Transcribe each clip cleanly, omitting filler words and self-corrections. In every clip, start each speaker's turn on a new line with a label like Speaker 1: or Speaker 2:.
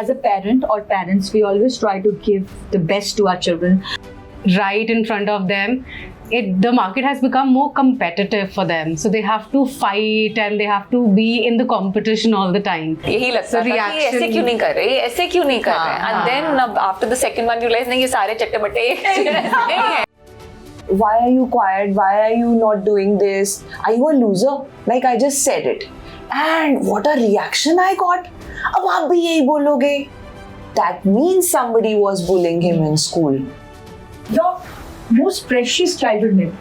Speaker 1: as a parent or parents, we always try to give the best to our children.
Speaker 2: Right in front of them, the market has become more competitive for them, so they have to fight and they have to be in the competition all the time.
Speaker 3: यही लगता था कि ऐसे क्यों नहीं कर रहे, ऐसे क्यों नहीं कर रहे, and then after the second one you realize नहीं, ये सारे चट्टे-बट्टे एक जैसे हैं.
Speaker 4: Why are you quiet? Why are you not doing this? Are you a loser? Like I just said it. And what a reaction I got. अब आप भी यही बोलोगे. That means somebody was bullying him in school.
Speaker 1: Your most precious childhood memory.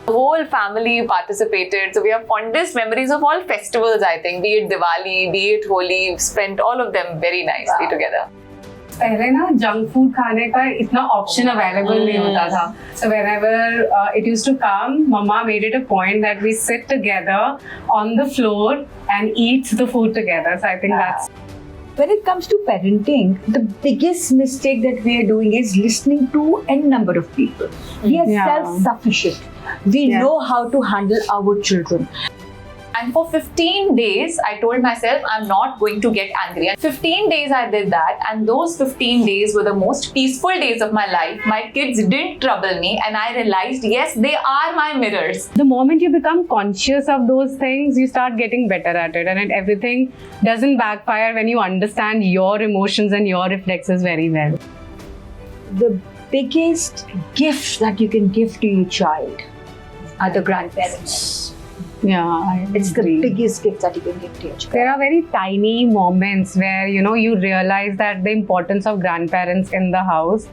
Speaker 3: The whole family participated, so we have fondest memories of all festivals, I think, be it Diwali, be it Holi. We've spent all of them very nicely together.
Speaker 2: पहले ना junk food खाने का इतना option available नहीं होता था. So whenever it used to come, Mama made it a point that we sit together on the floor and eat the food together. So I think that's.
Speaker 1: When it comes to parenting, the biggest mistake that we are doing is listening to n number of people. We are self-sufficient. We know how to handle our children.
Speaker 3: And for 15 days, I told myself I'm not going to get angry. And 15 days I did that, and those 15 days were the most peaceful days of my life. My kids didn't trouble me, and I realized, yes, they are my mirrors.
Speaker 2: The moment you become conscious of those things, you start getting better at it, and everything doesn't backfire when you understand your emotions and your reflexes very well.
Speaker 1: The biggest gift that you can give to your child are the grandparents.
Speaker 2: Yeah,
Speaker 1: it's the biggest gift that you can give to your child.
Speaker 2: There are very tiny moments where you realize that the importance of grandparents in the house.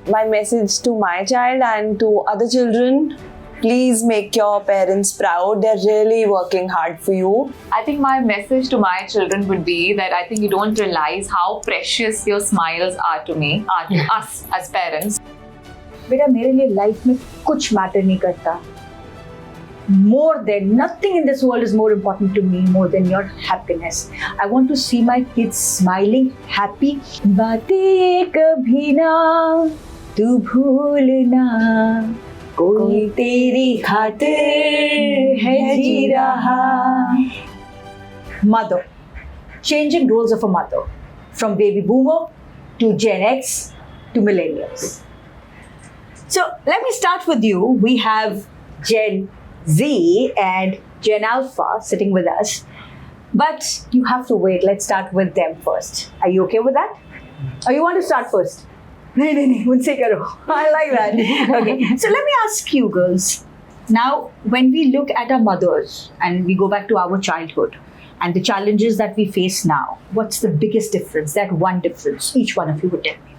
Speaker 4: My message to my child and to other children, please make your parents proud. They're really working hard for you.
Speaker 3: I think my message to my children would be that I think you don't realize how precious your smiles are to me, are to us as parents.
Speaker 1: बेटा मेरे लिए life में कुछ matter नहीं करता. More than nothing in this world is more important to me more than your happiness. I want to see my kids smiling, happy. बातें कभी ना तू भूलना, कोई तेरी खातिर है जी रहा. Mother, changing roles of a mother from baby boomer to Gen X to millennials. So let me start with you. We have Gen Z and Gen Alpha sitting with us, but you have to wait. Let's start with them first. Are you okay with that? Or you want to start first? No, munse karo. I like that. Okay, so let me ask you girls. Now, when we look at our mothers and we go back to our childhood and the challenges that we face now, what's the biggest difference? That one difference. Each one of you would tell me.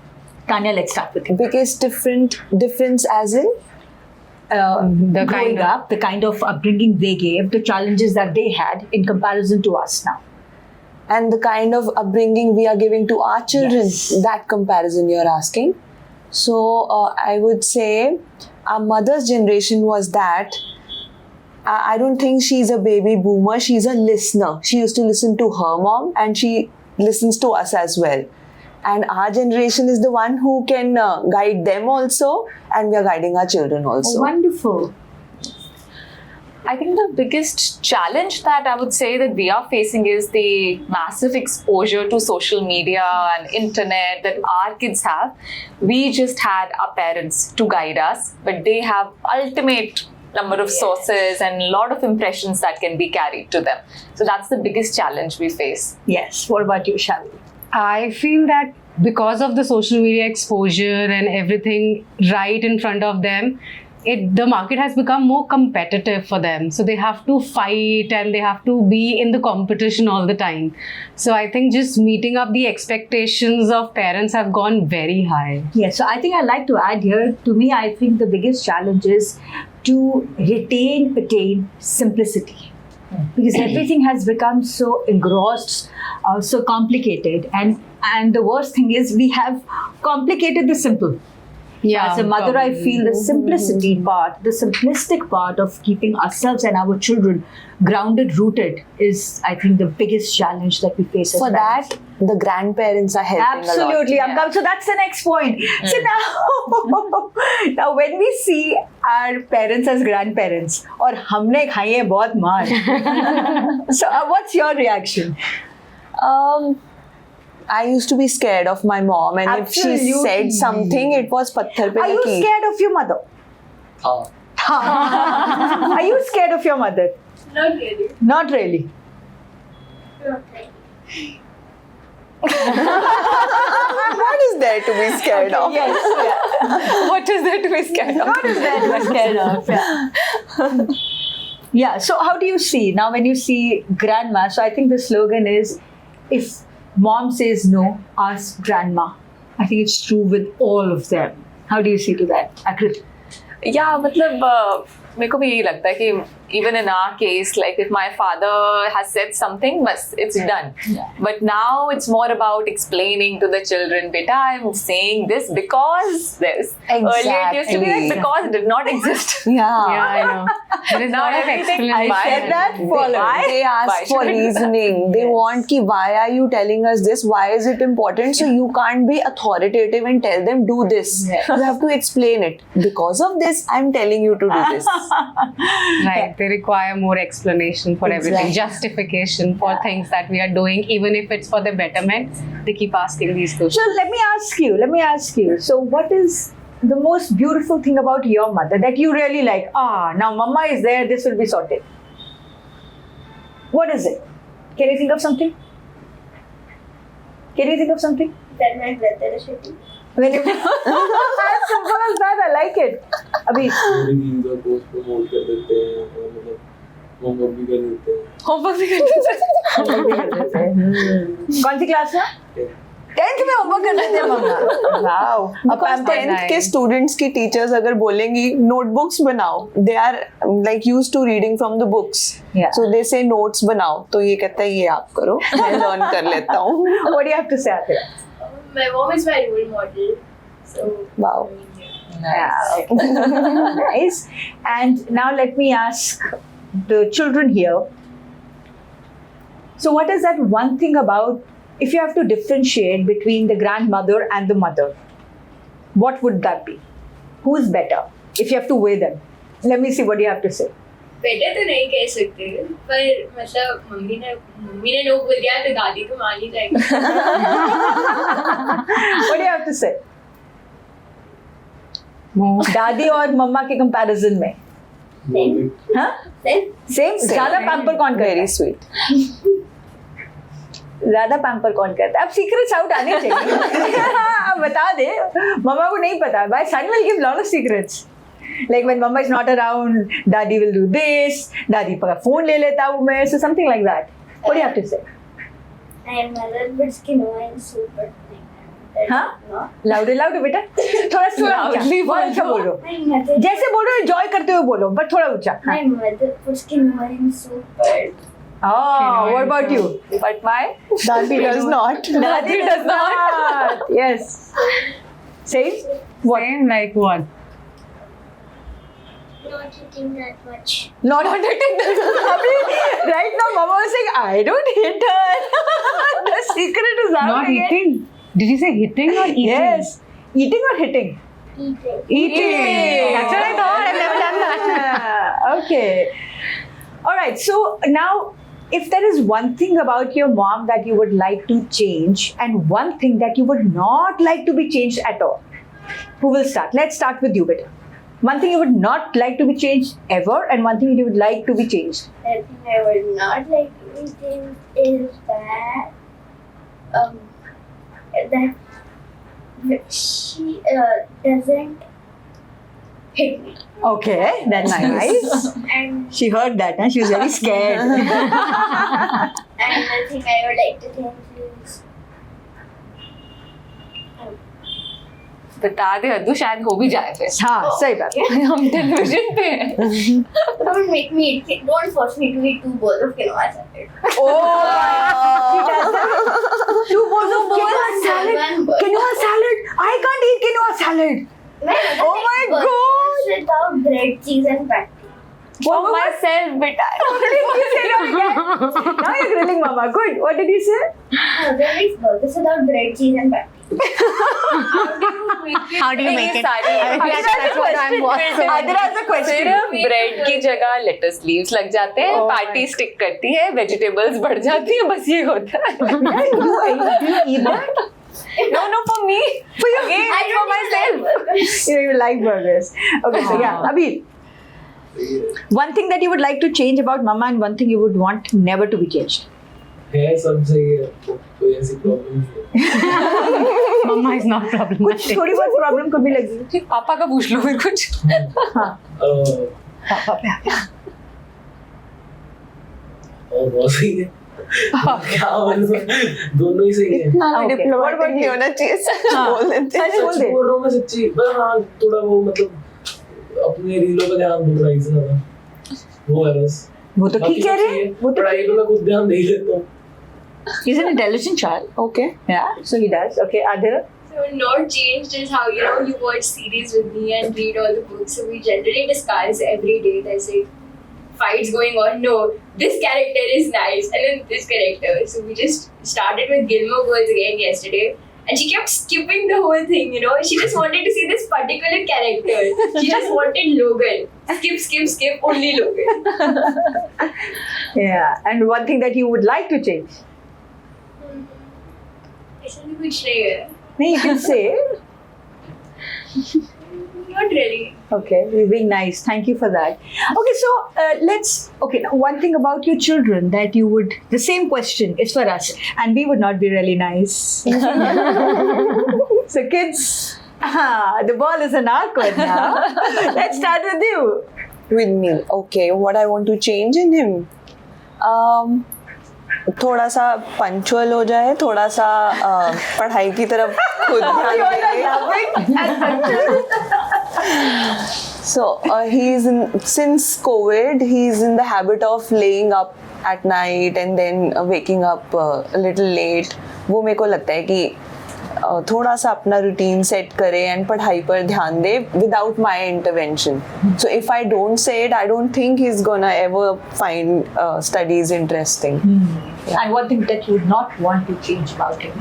Speaker 1: Tanya, let's start with you.
Speaker 4: Biggest difference as in?
Speaker 1: Growing up, the kind of upbringing they gave, the challenges that they had in comparison to us now.
Speaker 4: And the kind of upbringing we are giving to our children,
Speaker 1: Yes.
Speaker 4: that comparison you're asking. So I would say our mother's generation was that. I don't think she's a baby boomer, she's a listener. She used to listen to her mom and she listens to us as well. And our generation is the one who can guide them also, and we are guiding our children also.
Speaker 1: Oh, wonderful.
Speaker 3: I think the biggest challenge that I would say that we are facing is the massive exposure to social media and internet that our kids have. We just had our parents to guide us, but they have ultimate number of sources and a lot of impressions that can be carried to them. So that's the biggest challenge we face.
Speaker 1: Yes. What about you, Shalini?
Speaker 2: I feel that because of the social media exposure and everything right in front of them, the market has become more competitive for them. So they have to fight and they have to be in the competition all the time. So I think just meeting up the expectations of parents have gone very high.
Speaker 1: Yes. So I think I'd like to add here, to me, I think the biggest challenge is to attain simplicity. Because everything has become so engrossed, so complicated, and the worst thing is we have complicated the simple.
Speaker 2: Yeah,
Speaker 1: as a mother, I feel the simplicity part, the simplistic part of keeping ourselves and our children grounded, rooted is, I think, the biggest challenge that we face as
Speaker 4: For
Speaker 1: parents.
Speaker 4: that, the grandparents are helping
Speaker 1: Absolutely.
Speaker 4: a lot.
Speaker 1: So that's the next point. So now when we see our parents as grandparents, और हमने खाई है बहुत मार. So what's your reaction?
Speaker 4: I used to be scared of my mom, and if she
Speaker 1: Absolutely.
Speaker 4: said something, it was patthar pe
Speaker 1: Are you
Speaker 4: lakeer.
Speaker 1: scared of your mother? Are you scared of your mother?
Speaker 5: Not really.
Speaker 1: Not really.
Speaker 5: Not really.
Speaker 4: What is there to be scared of?
Speaker 1: Yes. Yeah.
Speaker 3: What is there to be scared of?
Speaker 1: What is that you are scared of? Yeah. Yeah. So how do you see now when you see grandma? So I think the slogan is, if mom says no, ask grandma. I think it's true with all of them. How do you see to that, Akrit?
Speaker 3: Yeah, मतलब मेरे को भी यही लगता है कि even in our case, like if my father has said something, bas, it's done. But now it's more about explaining to the children, beta, I'm saying this because this. Earlier it used to be like
Speaker 4: Exactly.
Speaker 3: because it did not exist.
Speaker 4: Yeah.
Speaker 2: Yeah, I know. There is
Speaker 3: Now
Speaker 2: lot of
Speaker 3: everything-
Speaker 2: explanation.
Speaker 1: I said that for
Speaker 4: They
Speaker 3: Why
Speaker 4: ask for
Speaker 3: should I do that?
Speaker 4: reasoning. They want ki why are you telling us this? Why is it important? So you can't be authoritative and tell them do this.
Speaker 1: Yes.
Speaker 4: You have to explain it. Because of this, I'm telling you to do this.
Speaker 2: Right. They require more explanation for everything,
Speaker 4: Exactly.
Speaker 2: justification for things that we are doing, even if it's for the betterment. They keep asking these questions.
Speaker 1: So let me ask you. So what is the most beautiful thing about your mother that you really like? Now mama is there, this will be sorted. What is it? Can you think of something?
Speaker 5: That my brother is shitty.
Speaker 1: When you as simple as that, I like it. Abhi,
Speaker 6: user post promote कर देते हैं और मतलब homework भी कर देते हैं
Speaker 3: Homework भी करते थे।
Speaker 1: कौन सी क्लास में? 10th में होमवर्क कर देते हैं मम्मा. Wow.
Speaker 4: Because 10th के students की teachers अगर बोलेंगी notebooks बनाओ, they are like used to reading from the books.
Speaker 1: Yeah.
Speaker 4: So they say notes बनाओ, तो ये कहता है ये आप करो, मैं learn कर लेता हूँ.
Speaker 1: What do you have to say, Akhira?
Speaker 5: My mom is my role model. So
Speaker 4: Wow.
Speaker 1: Nice. And now let me ask the children here. So, what is that one thing about, if you have to differentiate between the grandmother and the mother, what would that be? Who's better? If you have to weigh them, let me see what you have to say.
Speaker 5: Better तो नहीं कह सकते, पर मतलब mummy ने no बोल दिया तो दादी को मान ही जाएगी.
Speaker 1: What do you have to say?
Speaker 2: More.
Speaker 1: दादी और मम्मा के कंपैरिजन में, हाँ? Same. ज्यादा पैम्पर कौन करता
Speaker 4: Very
Speaker 1: है?
Speaker 4: sweet.
Speaker 1: ज्यादा पैम्पर कौन करता है? अब सीक्रेट्स आउट आने चाहिए. अब बता दे, मम्मा को नहीं पता. My son will give lot of secrets. Like when mama is not around, daddy will do this. Daddy का phone ले लेता हूँ मैं. So something like that. What do you have to say?
Speaker 5: And mother but skin and super.
Speaker 1: हाँ? Louder बेटा. थोड़ा
Speaker 3: Loudly
Speaker 1: ऊंचा बोलो.
Speaker 5: My mother.
Speaker 1: जैसे बोलो enjoy करते हुए बोलो, but थोड़ा ऊंचा.
Speaker 5: My mother puts skin and super.
Speaker 1: Oh, what about you?
Speaker 3: But my
Speaker 4: Dadi does not.
Speaker 1: Daddy does not. Yes. Same. What?
Speaker 2: Same like what?
Speaker 5: Not eating that much.
Speaker 1: Not अभी right now mama was saying I don't hit her. The secret is out
Speaker 2: Not
Speaker 1: again.
Speaker 2: eating. Did you say hitting or eating?
Speaker 1: Yes. Eating or hitting?
Speaker 5: Eating.
Speaker 2: Eating. That's what I thought. I've never done that.
Speaker 1: Okay. All right. So now, if there is one thing about your mom that you would like to change and one thing that you would not like to be changed at all, who will start? Let's start with you, beta. One thing you would not like to be changed ever and one thing you would like to be changed.
Speaker 5: The thing I would not like to be changed is that she doesn't hit me.
Speaker 1: Okay, that's nice.
Speaker 5: And
Speaker 1: She heard that, huh? She was very scared.
Speaker 5: the thing I would like to change is
Speaker 3: बता दे अद्दू शायद हो भी जाए फिर.
Speaker 1: हाँ, सही बात.
Speaker 3: हम टेलीविजन पे हैं.
Speaker 5: don't make me eat. Don't force me to eat 2 bowls of quinoa salad.
Speaker 1: She does that. 2 bowls of quinoa salad.
Speaker 5: One bowl.
Speaker 1: Quinoa salad. I can't eat quinoa salad.
Speaker 5: My mother
Speaker 1: Oh my
Speaker 5: takes burgers without bread, cheese, and patty.
Speaker 3: For myself, beta.
Speaker 1: What did you say now again? Now you're grilling mama. Good. What did you say?
Speaker 5: My mother makes burgers without bread, cheese, and patty.
Speaker 2: How do you make it?
Speaker 3: That's
Speaker 2: what I'm watching.
Speaker 1: Adira's a question.
Speaker 3: सिर्फ bread की जगह latus leaves लग जाते हैं, party stick करती है, vegetables बढ़ जाती है, बस ये होता है.
Speaker 1: Do you eat that?
Speaker 3: No, for me. For you. Again, for myself.
Speaker 1: You like burgers. Okay, so yeah, Abhi, one thing that you would like to change about Mama and one thing you would want never to be changed.
Speaker 6: है सब सही है, कोई ऐसी problem नहीं है.
Speaker 2: Mama is not
Speaker 1: कुछ
Speaker 2: problematic.
Speaker 1: थोड़ी बहुत प्रॉब्लम कभी लगी?
Speaker 3: ठीक, पापा का पूछ लो फिर कुछ.
Speaker 1: पापा पे आ गया.
Speaker 6: और बहुत सही है. क्या मतलब दोनों ही सही है.
Speaker 1: Okay.
Speaker 4: डिप्लोमेटिक नहीं होना चाहिए, सच बोल देते हैं.
Speaker 1: बोल
Speaker 6: सच
Speaker 1: दे.
Speaker 6: बोल रहा हूँ मैं, सच्ची. पर हाँ थोड़ा वो मतलब अपने रीलों पे ध्यान दूँ रही ज़्यादा. वो है बस.
Speaker 1: वो तो ठीक कह रहे हैं. वो तो
Speaker 6: पढ़ाई पे मैं खुद ध्यान नहीं देता हूँ.
Speaker 1: he's an intelligent child.
Speaker 4: Okay.
Speaker 1: Yeah, so he does. Okay, Adira.
Speaker 5: So not changed is how you watch series with me and read all the books. So we generally discuss every day. There's like fights going on. No, this character is nice, and then this character. So we just started with Gilmore Girls again yesterday, and she kept skipping the whole thing. She just wanted to see this particular character. She just wanted Logan. Skip, only Logan.
Speaker 1: Yeah, and one thing that you would like to change.
Speaker 5: ऐसा भी कुछ नहीं है.
Speaker 1: No, you can say.
Speaker 5: Not really.
Speaker 1: Okay, you're being nice. Thank you for that. Okay, so now one thing about your children that you would, the same question is for us, and we would not be really nice. So kids, the ball is in our court now. Let's start with you.
Speaker 4: With me. Okay, what I want to change in him. थोड़ा सा punctual हो जाए, थोड़ा सा पढ़ाई की तरफ खुद ध्यान दे. So since COVID, he's in the habit of laying up at night and then waking up a little late. वो मेरे को लगता है कि थोड़ा सा अपना रूटीन सेट करे एंड पढ़ाई पर ध्यान दे without my intervention. So if I don't say it, I don't think he is gonna ever find studies interesting.
Speaker 1: And one thing that you would not want to change about him,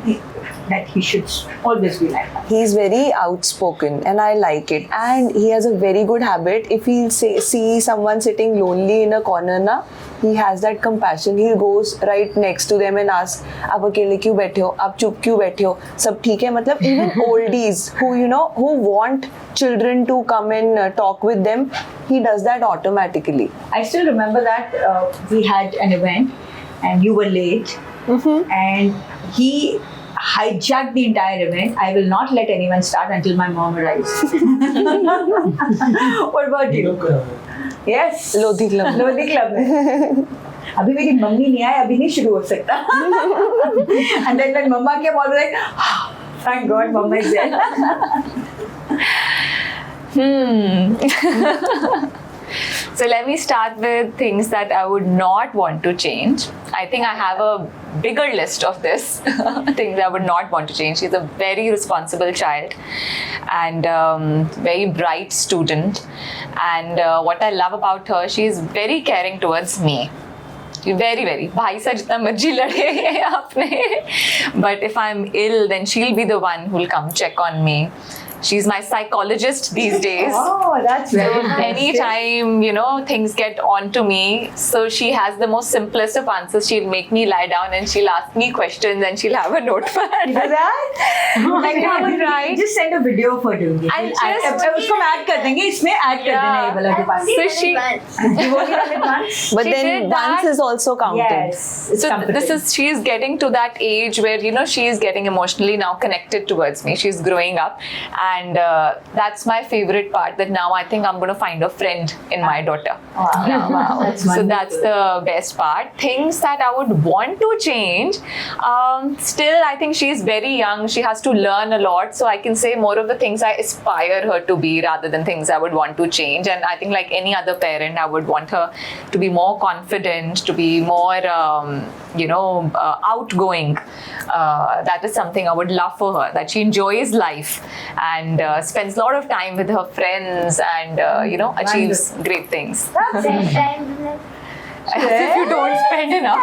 Speaker 1: that he should always be like that.
Speaker 4: He is very outspoken and I like it. And he has a very good habit. If he'll see someone sitting lonely in a corner na, he has that compassion. He goes right next to them and asks, आप अकेले क्यों बैठे हो, आप चुप क्यों बैठे हो, सब ठीक है. मतलब even oldies who want children to come and talk with them, he does that automatically.
Speaker 1: I still remember that we had an event and you were late, and he hijacked the entire event. I will not let anyone start until my mom arrives. What about you? Yes.
Speaker 4: Lodhi Club.
Speaker 1: Lodhi Club. अभी मेरी mummy नहीं आए, अभी नहीं शुरू हो सकता. And then when mama came, I was like, thank God, mama is there.
Speaker 3: So let me start with things that I would not want to change. I think I have a bigger list of this things I would not want to change. She's a very responsible child and very bright student. And what I love about her, she is very caring towards me. Very, very. भाई सा जितना मर्जी लड़े आपने. But if I'm ill, then she'll be the one who'll come check on me. She's my psychologist these days.
Speaker 1: Oh, that's very nice.
Speaker 3: Anytime, things get on to me, so she has the most simplest of answers. She'll make me lie down and she'll ask me questions and she'll have a notepad.
Speaker 1: You do that? Like how would
Speaker 3: Right.
Speaker 1: just send a video for doing it.
Speaker 3: And just-
Speaker 1: उसको मैं add कर देंगे, इसमें add कर देना ये वाला device.
Speaker 3: So she,
Speaker 1: You only done it once?
Speaker 4: But
Speaker 3: She
Speaker 4: then
Speaker 3: did
Speaker 4: once
Speaker 3: that.
Speaker 4: is also counted.
Speaker 1: Yes. It's
Speaker 3: so
Speaker 1: comforting.
Speaker 3: she's getting to that age where she is getting emotionally now connected towards me. She's growing up, and that's my favorite part. That now I think I'm going to find a friend in my daughter.
Speaker 1: Wow. That's
Speaker 3: So
Speaker 1: wonderful.
Speaker 3: that's the best part. Things that I would want to change. Still, I think she's very young. She has to learn a lot. So I can say more of the things I aspire her to be rather than things I would want to change. And I think like any other parent, I would want her to be more confident, to be more, outgoing. That is something I would love for her, that she enjoys life and spends a lot of time with her friends and, achieves great things. As if you don't spend enough.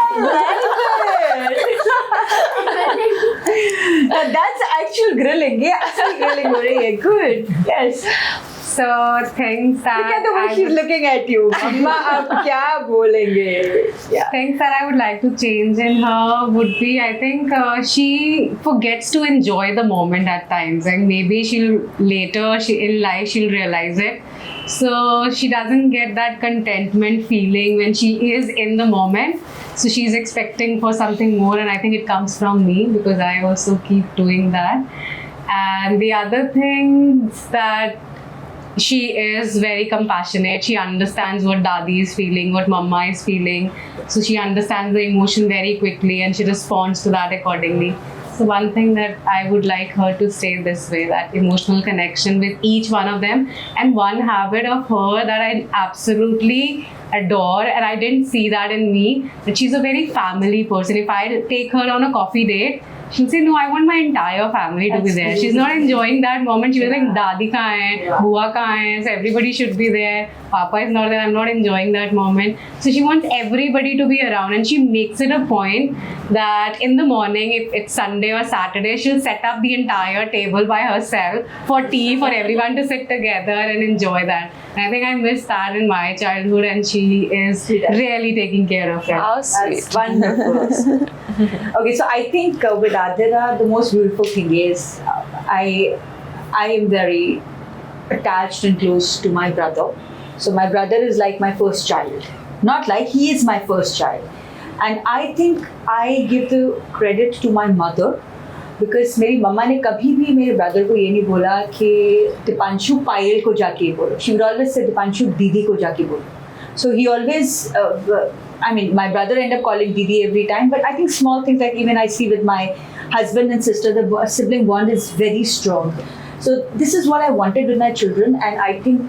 Speaker 1: That's actual grilling. Yeah, actual grilling हो रही है. Good. Yes.
Speaker 2: So things that
Speaker 1: Look at the way
Speaker 2: I
Speaker 1: she's
Speaker 2: would-
Speaker 1: looking at you. Mama, आप क्या बोलेंगे? Yeah.
Speaker 2: Things that I would like to change in her would be, I think, she forgets to enjoy the moment at times, and maybe in life she'll realize it. So she doesn't get that contentment feeling when she is in the moment. So she's expecting for something more, and I think it comes from me because I also keep doing that. And the other things that she is very compassionate. She understands what Dadi is feeling, what Mama is feeling. So she understands the emotion very quickly and she responds to that accordingly. So one thing that I would like her to stay this way, that emotional connection with each one of them. And one habit of her that I absolutely adore, and I didn't see that in me, that she's a very family person. If I take her on a coffee date, she'll say, no, I want my entire family to be
Speaker 1: That's
Speaker 2: there. She's not enjoying that moment. She'll be like, Dadi kahan hai? Bua kahan hai? So everybody should be there. Papa is not there. I'm not enjoying that moment. So she wants everybody to be around, and she makes it a point that in the morning, if it's Sunday or Saturday, she'll set up the entire table by herself for tea for everyone to sit together and enjoy that. And I think I missed that in my childhood, and she is really taking care of it.
Speaker 3: How sweet.
Speaker 1: That's wonderful. Okay, so I think with Adira, the most beautiful thing is I am very attached and close to my brother. So my brother is like my first child. Not like, he is my first child. And I think I give the credit to my mother because मेरी मम्मा ने कभी भी मेरे brother को ये नहीं बोला कि दीपांशु पायल को जाके बोलो. She would always say Deepanshu दीदी को जाके बोलो. So he always, I mean, my brother ended up calling Didi every time, but I think small things like even I see with my husband and sister, the sibling bond is very strong. So this is what I wanted with my children, and I think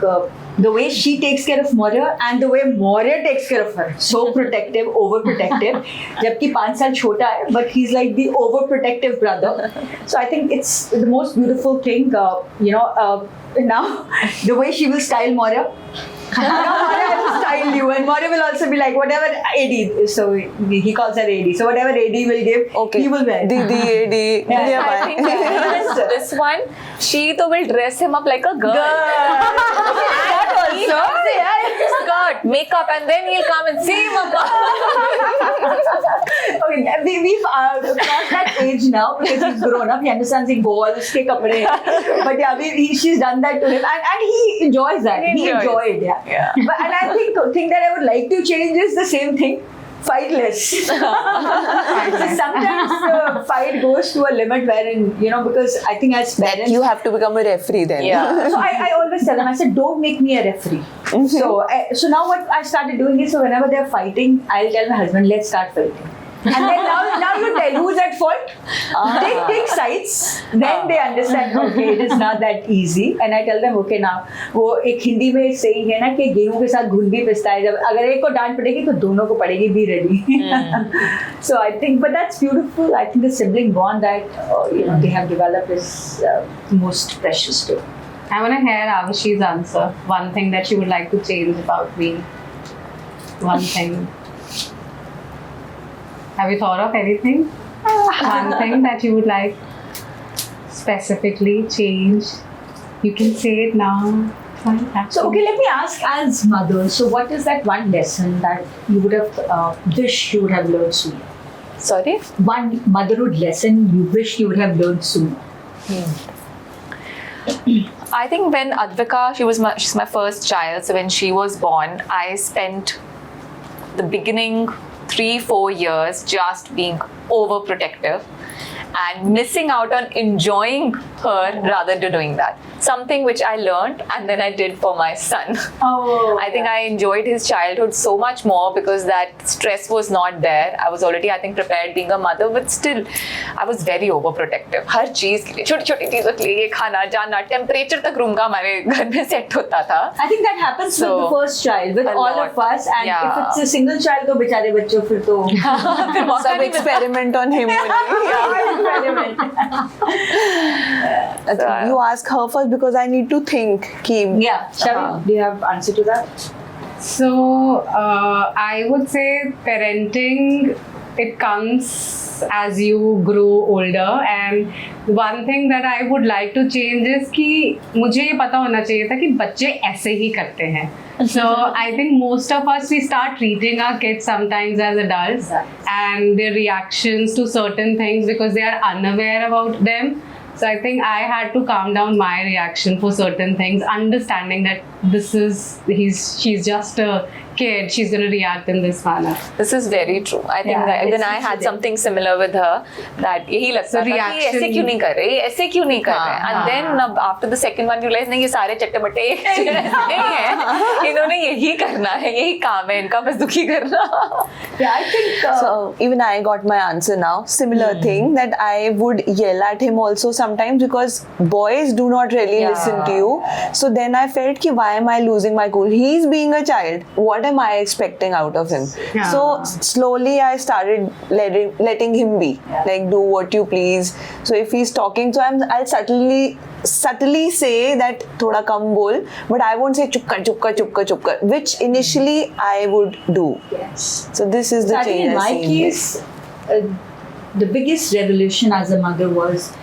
Speaker 1: the way she takes care of Maurya and the way Maurya takes care of her, so protective, overprotective. जबकि 5 साल छोटा है, but he's like the overprotective brother. So I think it's the most beautiful thing, now the way she will style Maurya. Now Maurya will style you, and Maurya will also be like whatever AD. So he calls her AD. So whatever AD will give, he will wear.
Speaker 4: Didi, AD.
Speaker 1: Yeah,
Speaker 3: I think this one, she though will dress him up like a girl.
Speaker 1: That
Speaker 3: He
Speaker 1: also.
Speaker 3: has a skirt, makeup, and then he'll come and see Mama.
Speaker 1: Okay, we've crossed that age now because he's grown up. He understands the balls, ke kapde. But yeah, she's done that to him, and he enjoys that. He enjoyed, yeah. But, and I think the thing that I would like to change is the same thing. Fight less. So sometimes fight goes to a limit wherein, because I think as parents,
Speaker 4: You have to become a referee then.
Speaker 3: Yeah.
Speaker 1: so I always tell them, I said, don't make me a referee. So now what I started doing is, so whenever they're fighting, I'll tell my husband, let's start fighting. And then now you tell who's at fault. Take sides. Then they understand, okay, it is not that easy. And I tell them, okay, now, वो एक हिंदी में saying है ना कि गेहूं के साथ घुन भी पिसता है. जब अगर एक को डांट पड़ेगी तो दोनों को पड़ेगी. Be ready. So I think, but that's beautiful. I think the sibling bond that they have developed is most precious too.
Speaker 2: I want to hear Avashi's answer. One thing that she would like to change about me. One thing. Have you thought of anything? One thing that you would like specifically change? You can say it now.
Speaker 1: So, okay, let me ask as mother, so what is that one lesson that you would have wished you would have learned sooner?
Speaker 3: Sorry?
Speaker 1: One motherhood lesson you wish you would have learned sooner?
Speaker 3: I think when Advika, she's my first child, so when she was born, I spent the beginning 3-4 years just being overprotective and missing out on enjoying her rather than doing that. Something which I learned and then I did for my son.
Speaker 1: Oh,
Speaker 3: I think I enjoyed his childhood so much more because that stress was not there. I was already, I think, prepared being a mother, but still, I was very overprotective. हर चीज के लिए, छोटी-छोटी चीजों के लिए, ये खाना, जाना, temperature तक रूम का हमारे घर में set होता था.
Speaker 1: I think that happens
Speaker 3: So,
Speaker 1: with the first child, with
Speaker 3: a
Speaker 1: all
Speaker 3: lot.
Speaker 1: of us. And
Speaker 3: Yeah.
Speaker 1: if it's a single child, तो बेचारे बच्चों फिर तो
Speaker 3: फिर मौका
Speaker 4: Some
Speaker 3: नहीं मिलता.
Speaker 4: experiment on him only. You ask her first because I need to think. Ki,
Speaker 1: Yeah, Shavi, do you have answer to that?
Speaker 2: So, I would say parenting it comes as you grow older. And one thing that I would like to change is कि मुझे ये पता होना चाहिए था कि बच्चे ऐसे ही करते हैं. So I think most of us, we start treating our kids sometimes as adults and their reactions to certain things because they are unaware about them. So I think I had to calm down my reaction for certain things, understanding that she's just a kid, she's going to react in this manner.
Speaker 3: This is very true. I think
Speaker 1: Yeah,
Speaker 3: that even
Speaker 1: it's
Speaker 3: I had
Speaker 1: true.
Speaker 3: something similar with her, that यही लगता था कि
Speaker 2: reaction-
Speaker 3: ऐसे क्यों नहीं कर रहे, ऐसे क्यों नहीं कर रहे. And then after the second one, you realize नहीं, ये सारे चट्टे-बट्टे ऐसे नहीं हैं. इन्होंने यही करना है, यही काम है इनका, बस दुखी करना.
Speaker 1: Yeah, I think
Speaker 4: So even I got my answer now. Similar thing that I would yell at him also sometimes because boys do not really
Speaker 3: Yeah.
Speaker 4: listen to you. So then I felt ki why am I losing my cool? He's being a child. What am I expecting out of him?
Speaker 2: Yeah.
Speaker 4: So slowly I started letting him be. Like do what you please. So if he's talking to him, I'll subtly say that thoda kam bol, but I won't say chupka, which initially I would do.
Speaker 1: yes.
Speaker 4: So this is the
Speaker 1: So I think
Speaker 4: change
Speaker 1: in
Speaker 4: I've
Speaker 1: my
Speaker 4: seen.
Speaker 1: case, the biggest revolution as a mother was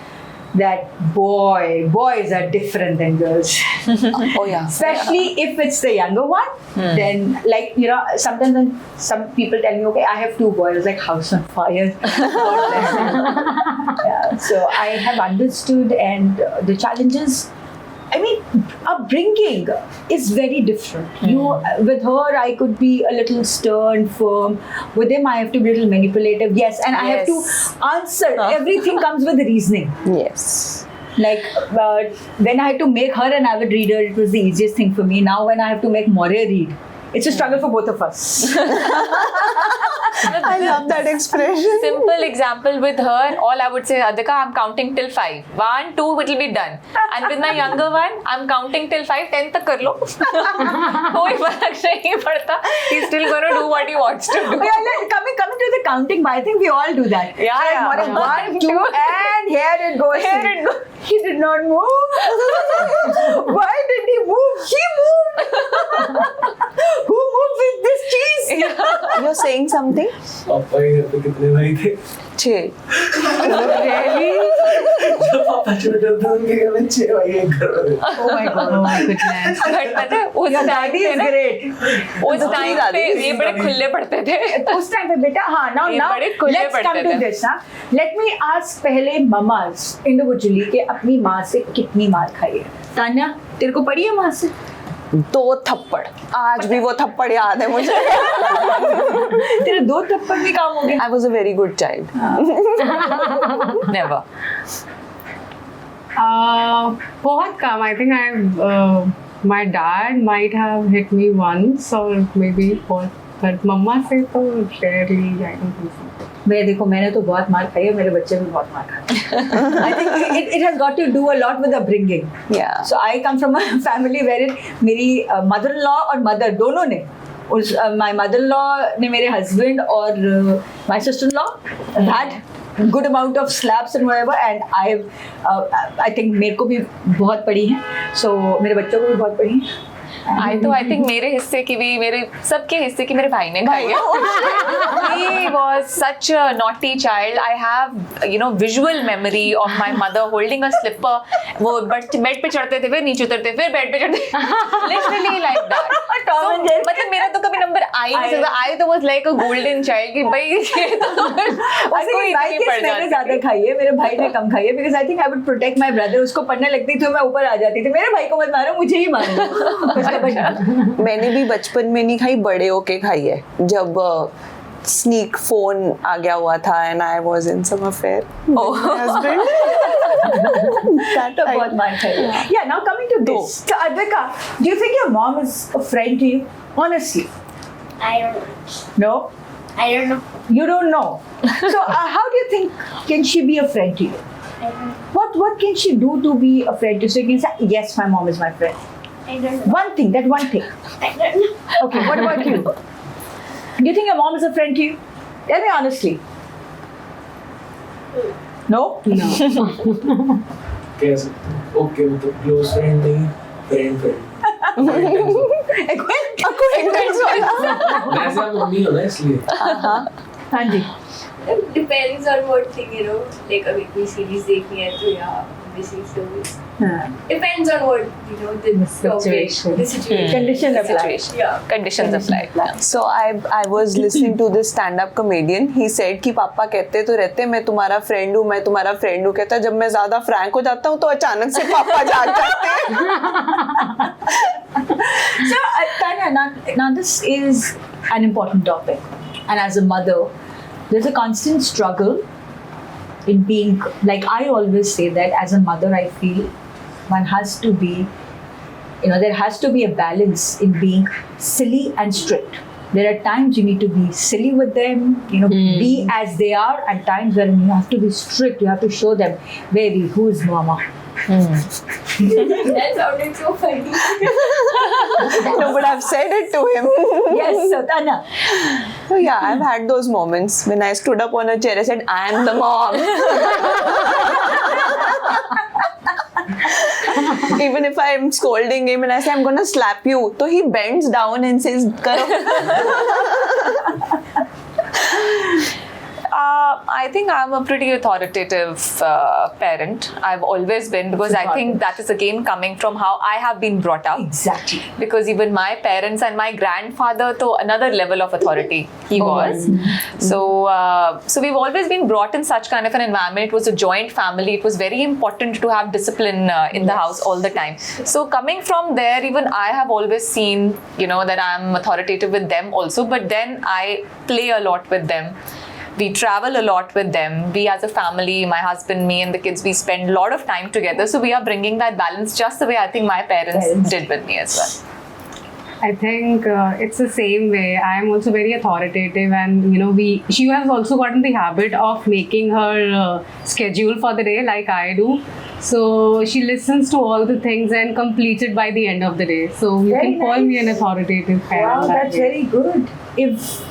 Speaker 1: that boys are different than girls.
Speaker 4: Oh yeah.
Speaker 1: Especially if it's the younger one, then like sometimes when some people tell me, okay, I have 2 boys, like house on fire. God bless them. Yeah, so I have understood, and the challenges. I mean, upbringing is very different. With her, I could be a little stern, firm. With him, I have to be a little manipulative. Yes, and I have to answer. Everything comes with reasoning.
Speaker 4: Yes.
Speaker 1: Like when I had to make her an avid reader, it was the easiest thing for me. Now when I have to make Moria read, it's a struggle for both of us.
Speaker 4: I love that expression.
Speaker 3: Simple example with her, all I would say, Adhika, I'm counting till 5. 1, 2, it will be done. And with my younger one, I'm counting till 5, 10 तक कर लो. कोई फर्क नहीं पड़ता. He's still going to do what he wants to do.
Speaker 1: Oh, yeah, like, coming to the counting, but I think we all do that.
Speaker 3: Yeah,
Speaker 1: Like,
Speaker 3: yeah.
Speaker 1: Moria, 1, 2, and here it goes.
Speaker 3: Here it goes.
Speaker 1: He did not move. Why did he move? He moved. Who moved with this cheese?
Speaker 4: You're saying something?
Speaker 6: पापा के घर पे कितने भाई थे?
Speaker 4: 6.
Speaker 1: Really?
Speaker 6: जब पापा छोटे थे उनके घर में 6 भाई एक घर में थे.
Speaker 1: Oh my god.
Speaker 2: Oh my goodness.
Speaker 3: But पता है, उस
Speaker 1: Your
Speaker 3: time
Speaker 1: daddy
Speaker 3: पे
Speaker 1: is
Speaker 3: ना,
Speaker 1: great.
Speaker 3: उस time पे ये बड़े खुले पड़ते थे.
Speaker 1: उस टाइम पे बेटा हाँ now
Speaker 3: ये बड़े
Speaker 1: let's
Speaker 3: खुले
Speaker 1: come
Speaker 3: पड़ते
Speaker 1: to
Speaker 3: थे.
Speaker 1: this ना. Let me ask पहले mamas individually कि अपनी माँ से कितनी मार खाई है. तान्या तेरे को पड़ी है माँ से?
Speaker 4: 2 थप्पड़. आज भी वो थप्पड़ याद है मुझे.
Speaker 1: तेरे 2 थप्पड़ भी काम हो गए.
Speaker 4: I was a very good child.
Speaker 3: Never.
Speaker 2: बहुत कम. I think my dad might have hit me once or maybe once, but मम्मा से तो rarely. I don't think so.
Speaker 1: मैंने तो बहुत मार खाई है, मेरे बच्चे भी बहुत मार खाते हैं. I think it has got to do a lot with upbringing.
Speaker 4: Yeah.
Speaker 1: So I come from a family wherein मेरी mother-in-law और mother दोनों ने my mother-in-law ने मेरे husband और my sister-in-law had good amount of slaps and whatever, and I think मेरे को भी बहुत पड़ी है, so मेरे बच्चों को भी बहुत पड़ी है.
Speaker 3: I think मेरे हिस्से की भी, मेरे सबके हिस्से की मेरे भाई ने खाई है. He was such a naughty child. I have visual memory of my mother holding a slipper. वो बेड पे चढ़ते थे, फिर नीचे उतरते, फिर बेड पे चढ़ते. Literally like that.
Speaker 1: Tom and Jerry.
Speaker 3: मतलब मेरा तो कभी नंबर आ ही नहीं सकता. I तो was like a golden child कि भाई ये तो
Speaker 1: उसके भाई के मैंने ज्यादा खाई है, मेरे भाई ने कम खाई है, because I think I would protect my brother. उसको पढ़ने लगती थी तो मैं ऊपर आ जाती थी, मेरे भाई को मत मारो, मुझे ही मारो.
Speaker 4: मैंने भी बचपन में नहीं खाई, बड़े होके खाई है जब स्नीक फोन आ गया हुआ था and I was in some affair with my husband. That
Speaker 1: तो
Speaker 4: time.
Speaker 1: बहुत मार खाई है. Yeah, now coming to this. So Advika, do you think your mom is a friend to you? Honestly,
Speaker 5: I don't know.
Speaker 1: no.
Speaker 5: I don't know.
Speaker 1: You don't know. So how do you think can she be a friend to you?
Speaker 5: I don't know.
Speaker 1: What can she do to be a friend to you? So you can say, yes, my mom is my friend.
Speaker 5: I don't know.
Speaker 1: One thing, that one thing.
Speaker 5: I don't know.
Speaker 1: Okay, what about you? Do you think your mom is a friend to you? Tell me honestly. No?
Speaker 2: No.
Speaker 6: कैसे? Okay, मतलब close friend नहीं, friend.
Speaker 1: Acquaintance वाला.
Speaker 6: वैसे आप mummy हो ना इसलिए.
Speaker 1: हाँ जी.
Speaker 5: It depends on what thing, you know. Like अभी कोई series देखनी है तो या obviously so depends on what, you know, the topic,
Speaker 1: situation.
Speaker 5: the situation.
Speaker 1: Condition apply.
Speaker 3: Situation.
Speaker 5: Yeah.
Speaker 3: Conditions apply. Yeah.
Speaker 4: So I was listening to this stand-up comedian. He said कि पापा कहते तो रहते मैं तुम्हारा फ्रेंड हूँ, मैं तुम्हारा फ्रेंड हूँ. कहता जब मैं ज्यादा फ्रैंक हो जाता हूँ तो अचानक से पापा जाग जाते हैं.
Speaker 1: So, Tanya, now this is an important topic. And as a mother, there's a constant struggle in being, like I always say that as a mother, I feel one has to be, you know, there has to be a balance in being silly and strict. There are times you need to be silly with them, you know, be as they are, and times when you have to be strict, you have to show them, baby, who's mama?
Speaker 5: That sounded so funny.
Speaker 4: No, but I've said it to him.
Speaker 1: Yes, so Tanya.
Speaker 4: So yeah, I've had those moments when I stood up on a chair and said, I am the mom. Even if I'm scolding him and I say, I'm gonna slap you, so he bends down and says, Karo.
Speaker 3: I think I'm a pretty authoritative parent. I've always been, because I think that is again coming from how I have been brought up.
Speaker 1: Exactly.
Speaker 3: Because even my parents and my grandfather, to another level of authority he was. So we've always been brought in such kind of an environment. It was a joint family. It was very important to have discipline in the house all the time. So coming from there, even I have always seen, you know, that I'm authoritative with them also. But then I play a lot with them. We travel a lot with them. We as a family, my husband, me and the kids, we spend a lot of time together. So we are bringing that balance just the way I think my parents did with me as well.
Speaker 2: I think it's the same way. I am also very authoritative, and you know, she has also gotten the habit of making her schedule for the day like I do. So she listens to all the things and completes it by the end of the day. So you
Speaker 1: Very
Speaker 2: can call me an
Speaker 1: nice.
Speaker 2: authoritative parent.
Speaker 1: Wow,
Speaker 2: that
Speaker 1: that's
Speaker 2: way.
Speaker 1: very good. If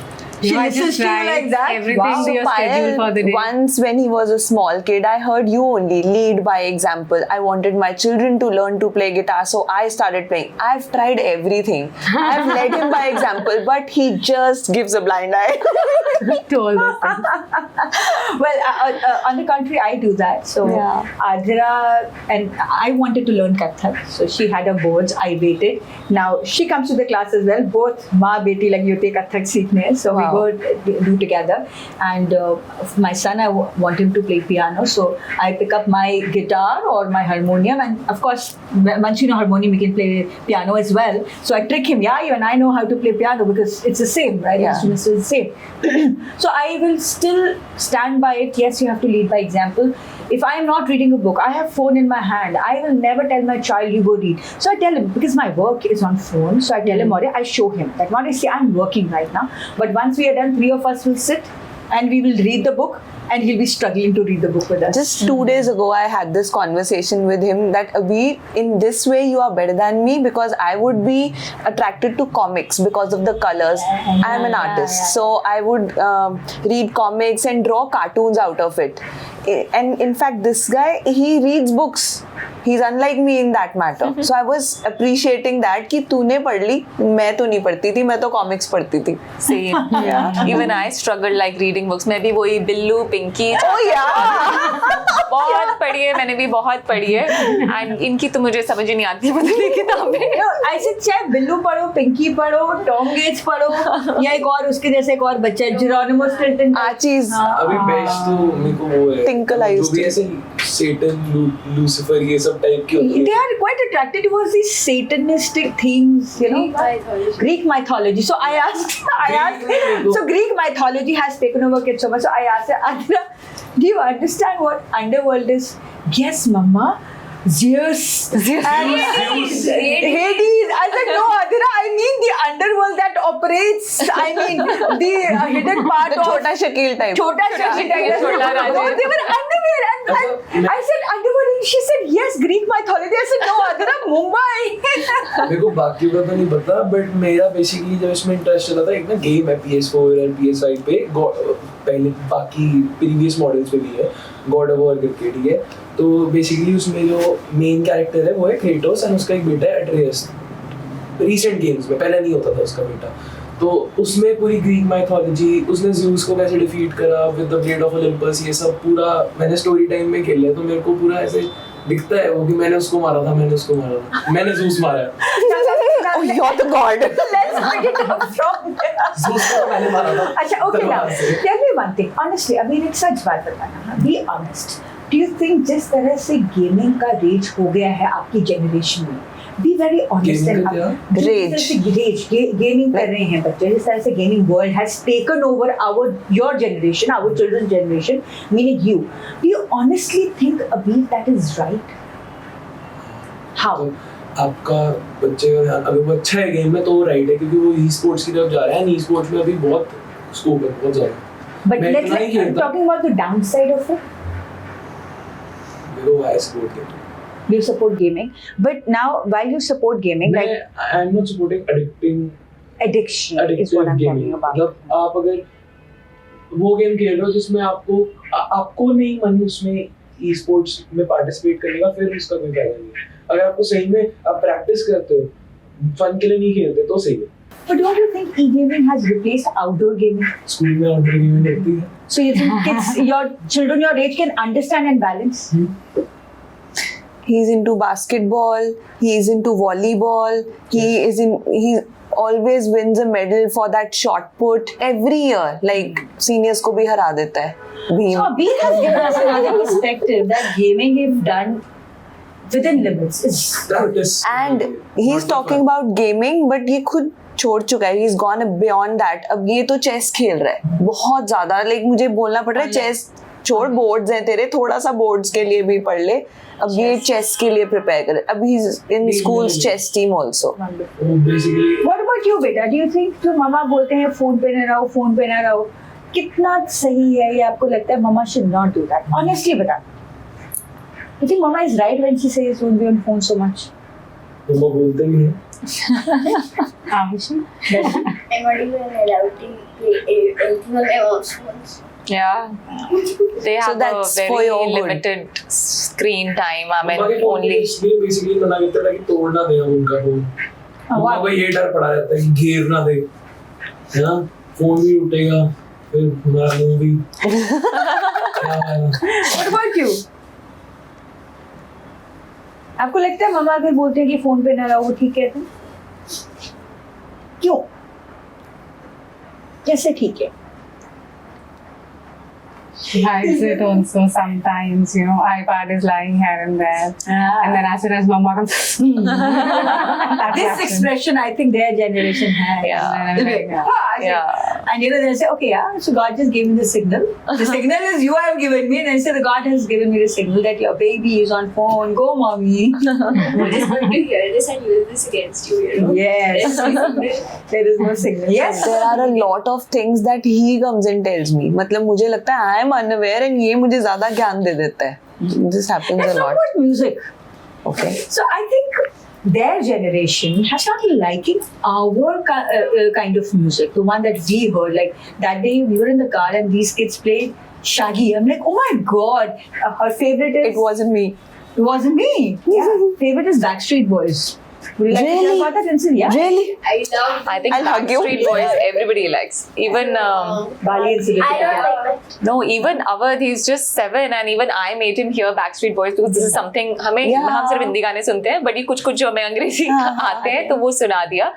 Speaker 1: she
Speaker 2: You know, I
Speaker 1: listens
Speaker 2: just
Speaker 1: to you
Speaker 2: write
Speaker 1: like that,
Speaker 2: everything
Speaker 1: wow.
Speaker 2: to your schedule for the day.
Speaker 4: Once when he was a small kid, I heard you only lead by example. I wanted my children to learn to play guitar, so I started playing. I've tried everything. I've led him by example, but he just gives a blind eye.
Speaker 2: To all those things.
Speaker 1: Well, on the contrary, I do that. So
Speaker 4: Yeah.
Speaker 1: Adira, and I wanted to learn Kathak. So she had her boards. I waited. Now she comes to the class as well. Both ma beti like you take Kathak seekhne. So
Speaker 4: Wow.
Speaker 1: we go do together. And my son, I want him to play piano. So I pick up my guitar or my harmonium, and of course, once you know harmonium, you can play piano as well. So I trick him. Yeah, even I know how to play piano because it's the same, right?
Speaker 4: Yeah.
Speaker 1: Instruments are the same. So I will still stand by it. Yes, you have to lead by example. If I am not reading a book, I have phone in my hand. I will never tell my child, you go read. So I tell him, because my work is on phone, so I tell him, or I show him that what I say, I'm working right now. But once we are done, 3 of us will sit and we will read the book, and he'll be struggling to read the book with us.
Speaker 4: Just 2 days ago, I had this conversation with him that in this way, you are better than me because I would be attracted to comics because of the colors. I'm an artist, so I would read comics and draw cartoons out of it. And in fact, this guy, he reads books. He's unlike me in that matter. So I was appreciating that कि तूने पढ़ ली, मैं तो नहीं पढ़ती थी, मैं तो comics पढ़ती थी.
Speaker 3: Same. Yeah. Even I struggled like reading books. मैं भी वही बिल्लू, पिंकी.
Speaker 4: Oh yeah.
Speaker 3: बहुत पढ़ी है, मैंने भी बहुत पढ़ी है. And इनकी तो मुझे समझ ही नहीं आती पतली किताबें.
Speaker 1: I said, चाहे बिल्लू पढ़ो, पिंकी पढ़ो, टॉम गेट्स पढ़ो, या एक और उसके जैसे एक और बच्चा है, जेरोनिमो स्टिल्टन.
Speaker 4: Archie's.
Speaker 6: अभी बेस्ट तो मेरे को वो है
Speaker 4: Tinkle I used
Speaker 6: जो भी
Speaker 4: to-
Speaker 6: ऐसे सेटन लूसिफर ये सब टाइप की होती
Speaker 1: They
Speaker 6: है
Speaker 1: are quite attracted towards these Satanistic themes, you know.
Speaker 5: Greek mythology.
Speaker 1: Greek mythology. So I asked, so Greek mythology has taken over kids so much. So I asked her, Adira, do you understand what underworld is? Yes, Mama. Zeus. And
Speaker 5: Hades.
Speaker 1: Hades. I said, no, Adira, I mean the underworld that operates. I mean the hidden part
Speaker 4: The
Speaker 1: of
Speaker 4: Chota Shakil type.
Speaker 1: Chota Shakil type.
Speaker 3: Chota Rajan.
Speaker 1: Oh, they were underwear. And I said, underwear. And she said, yes, Greek mythology. I said, no, Adira, Mumbai.
Speaker 6: मेरे को बाकियों का तो नहीं पता but मेरा basically जब इसमें इंटरेस्ट चला था एक ना गेम है PS4 और PS5 पे पहले बाकी प्रीवियस मॉडल्स पे भी है गॉड ऑफ वॉर करके ठीक है तो बेसिकली उसमें जो मेन कैरेक्टर है वो है क्रेटोस एंड उसका एक बेटा है एट्रेयस रीसेंट गेम्स में पहले नहीं होता था उसका बेटा तो उसमें पूरी ग्रीक माइथोलॉजी, उसने ज़्यूस को कैसे डिफीट करा with the blade of Olympus, ये सब पूरा मैंने स्टोरी टाइम में खेला है, तो मेरे को पूरा ऐसे दिखता है वो कि मैंने उसको मारा था, मैंने ज़्यूस मारा है।
Speaker 4: Oh, you're the god.
Speaker 1: Let's pick it up from there.
Speaker 6: Zeus को तो मैंने मारा था।
Speaker 1: अच्छा, okay, now
Speaker 6: तलवार से।
Speaker 1: tell me one thing. Honestly, अभी एक सच बात बताना, be honest. Do you think जिस तरह से गेमिंग का रेज हो गया है आपकी जनरेशन में, be very honest
Speaker 6: Gaming
Speaker 1: and
Speaker 6: का क्या?
Speaker 4: Rage.
Speaker 1: गेमिंग कर रहे हैं बच्चे, जिस तरह से gaming world has taken over your generation, our children's generation, meaning you. Do you honestly think अभी that is right? How?
Speaker 6: तो आपका बच्चे का ध्यान अगर वो अच्छा है गेम में तो वो राइट है, क्योंकि वो ई स्पोर्ट्स की तरफ जा रहा है, ई स्पोर्ट्स में अभी बहुत स्कोप है, बहुत ज़्यादा।
Speaker 1: But
Speaker 6: मैं
Speaker 1: let's
Speaker 6: इतना ही
Speaker 1: I'm
Speaker 6: खेलता
Speaker 1: talking about the downside of it.
Speaker 6: मेरे को वाई स्पोर्ट है।
Speaker 1: You support gaming, but now while you support gaming, like
Speaker 6: I am not supporting addicting
Speaker 1: addiction is what
Speaker 6: addictive
Speaker 1: I'm talking
Speaker 6: gaming.
Speaker 1: about.
Speaker 6: मतलब आप अगर वो game खेल रहे हो जिसमें आपको नहीं मन उसमें ई स्पोर्ट्स में पार्टिसिपेट करने का, फिर उसका कोई फायदा नहीं है। अगर आपको सही में आप प्रैक्टिस करते हो, फन के लिए नहीं खेलते, तो सही है।
Speaker 1: But don't you think e-gaming has replaced outdoor gaming?
Speaker 6: School में आउटडोर गेमिंग होती है।
Speaker 1: So you think kids, your children your age can understand and balance?
Speaker 4: He's into basketball, he's into volleyball, he always wins a medal for that shot put every year, like seniors ko bhi hara deta hai. Bheem.
Speaker 1: So Abir has given us another perspective that gaming, if done within limits, is
Speaker 6: Practice.
Speaker 4: And he's talking about gaming, but ये खुद छोड़ चुका है, he's gone beyond that. अब ये तो chess खेल रहा है बहुत ज्यादा, like मुझे बोलना पड़ रहा है चेस छोड़, बोर्ड्स हैं तेरे, थोड़ा सा बोर्ड्स के लिए भी पढ़ ले, अब ये चेस के लिए प्रिपेयर करे, अब he's in school's chess team also.
Speaker 1: wonderful.
Speaker 6: वो basically
Speaker 1: What about you, beta? Do you think जो मामा बोलते हैं फोन पे न रहो, फोन पे न रहो, कितना सही है ये आपको लगता है? Mama should not do that. Honestly, beta. You think Mama is right when she says don't be on phone so much?
Speaker 6: वो बोलते भी हैं।
Speaker 5: I'm not even allowed to play anything on my mom's phones.
Speaker 3: Yeah. They
Speaker 4: So
Speaker 3: have
Speaker 4: that's
Speaker 3: a
Speaker 4: for
Speaker 3: very
Speaker 4: your good.
Speaker 3: limited screen time. I mean,
Speaker 6: मम्मा के phone
Speaker 3: only.
Speaker 6: इसलिए basically मना करते हैं कि तोड़ना दे उनका फोन। मम्मा को ये डर पड़ा रहता है कि गिर ना दे, है ना, फोन भी उठेगा, फिर हमारा मुंह भी क्या होगा।
Speaker 1: What about you? आपको लगता है मम्मा अगर बोलते हैं कि फोन पे न रहो वो ठीक कहते हैं? क्यों? कैसे ठीक है?
Speaker 2: Hides it also sometimes, you know, iPad is lying here and there. And then as soon as mama comes, that's
Speaker 1: This
Speaker 2: happened.
Speaker 1: expression, I think their generation has.
Speaker 3: Yeah.
Speaker 2: And I'm like,
Speaker 3: Yeah.
Speaker 1: And you know, they'll say, okay, yeah, so God just gave me the signal. The signal is you have given me. And then say, the God has given me the signal that your baby is on phone. Go, mommy.
Speaker 5: I'm just going to hear this and use this against you, you know?
Speaker 1: Yes. There is no signal. Yes.
Speaker 4: There are a lot of things that he comes and tells me. मतलब मुझे लगता है I am unaware and ये मुझे ज़्यादा ज्ञान दे देता है. This happens
Speaker 1: Let's
Speaker 4: a
Speaker 1: talk
Speaker 4: lot.
Speaker 1: about music.
Speaker 4: Okay.
Speaker 1: So I think their generation has started liking our kind of music, the one that we heard. Like that day we were in the car and these kids played Shaggy. I'm like, oh my god, her favorite is.
Speaker 4: It wasn't me.
Speaker 1: It wasn't me. Yeah, favorite is Backstreet Boys. Would you like to
Speaker 4: Really?
Speaker 1: hear about that? Vincent? Yeah.
Speaker 4: Really?
Speaker 5: I love
Speaker 3: I think
Speaker 4: I'll hug you.
Speaker 3: Backstreet Boys everybody likes. Even
Speaker 1: Bali and Siddharth.
Speaker 5: I don't like that.
Speaker 3: no, even Avadh, he's just 7 and even I made him hear Backstreet Boys because this is something हमें
Speaker 4: Yeah.
Speaker 3: हम सिर्फ हिंदी गाने सुनते हैं but ये कुछ कुछ जो हमें अंग्रेजी आते हैं तो वो सुना दिया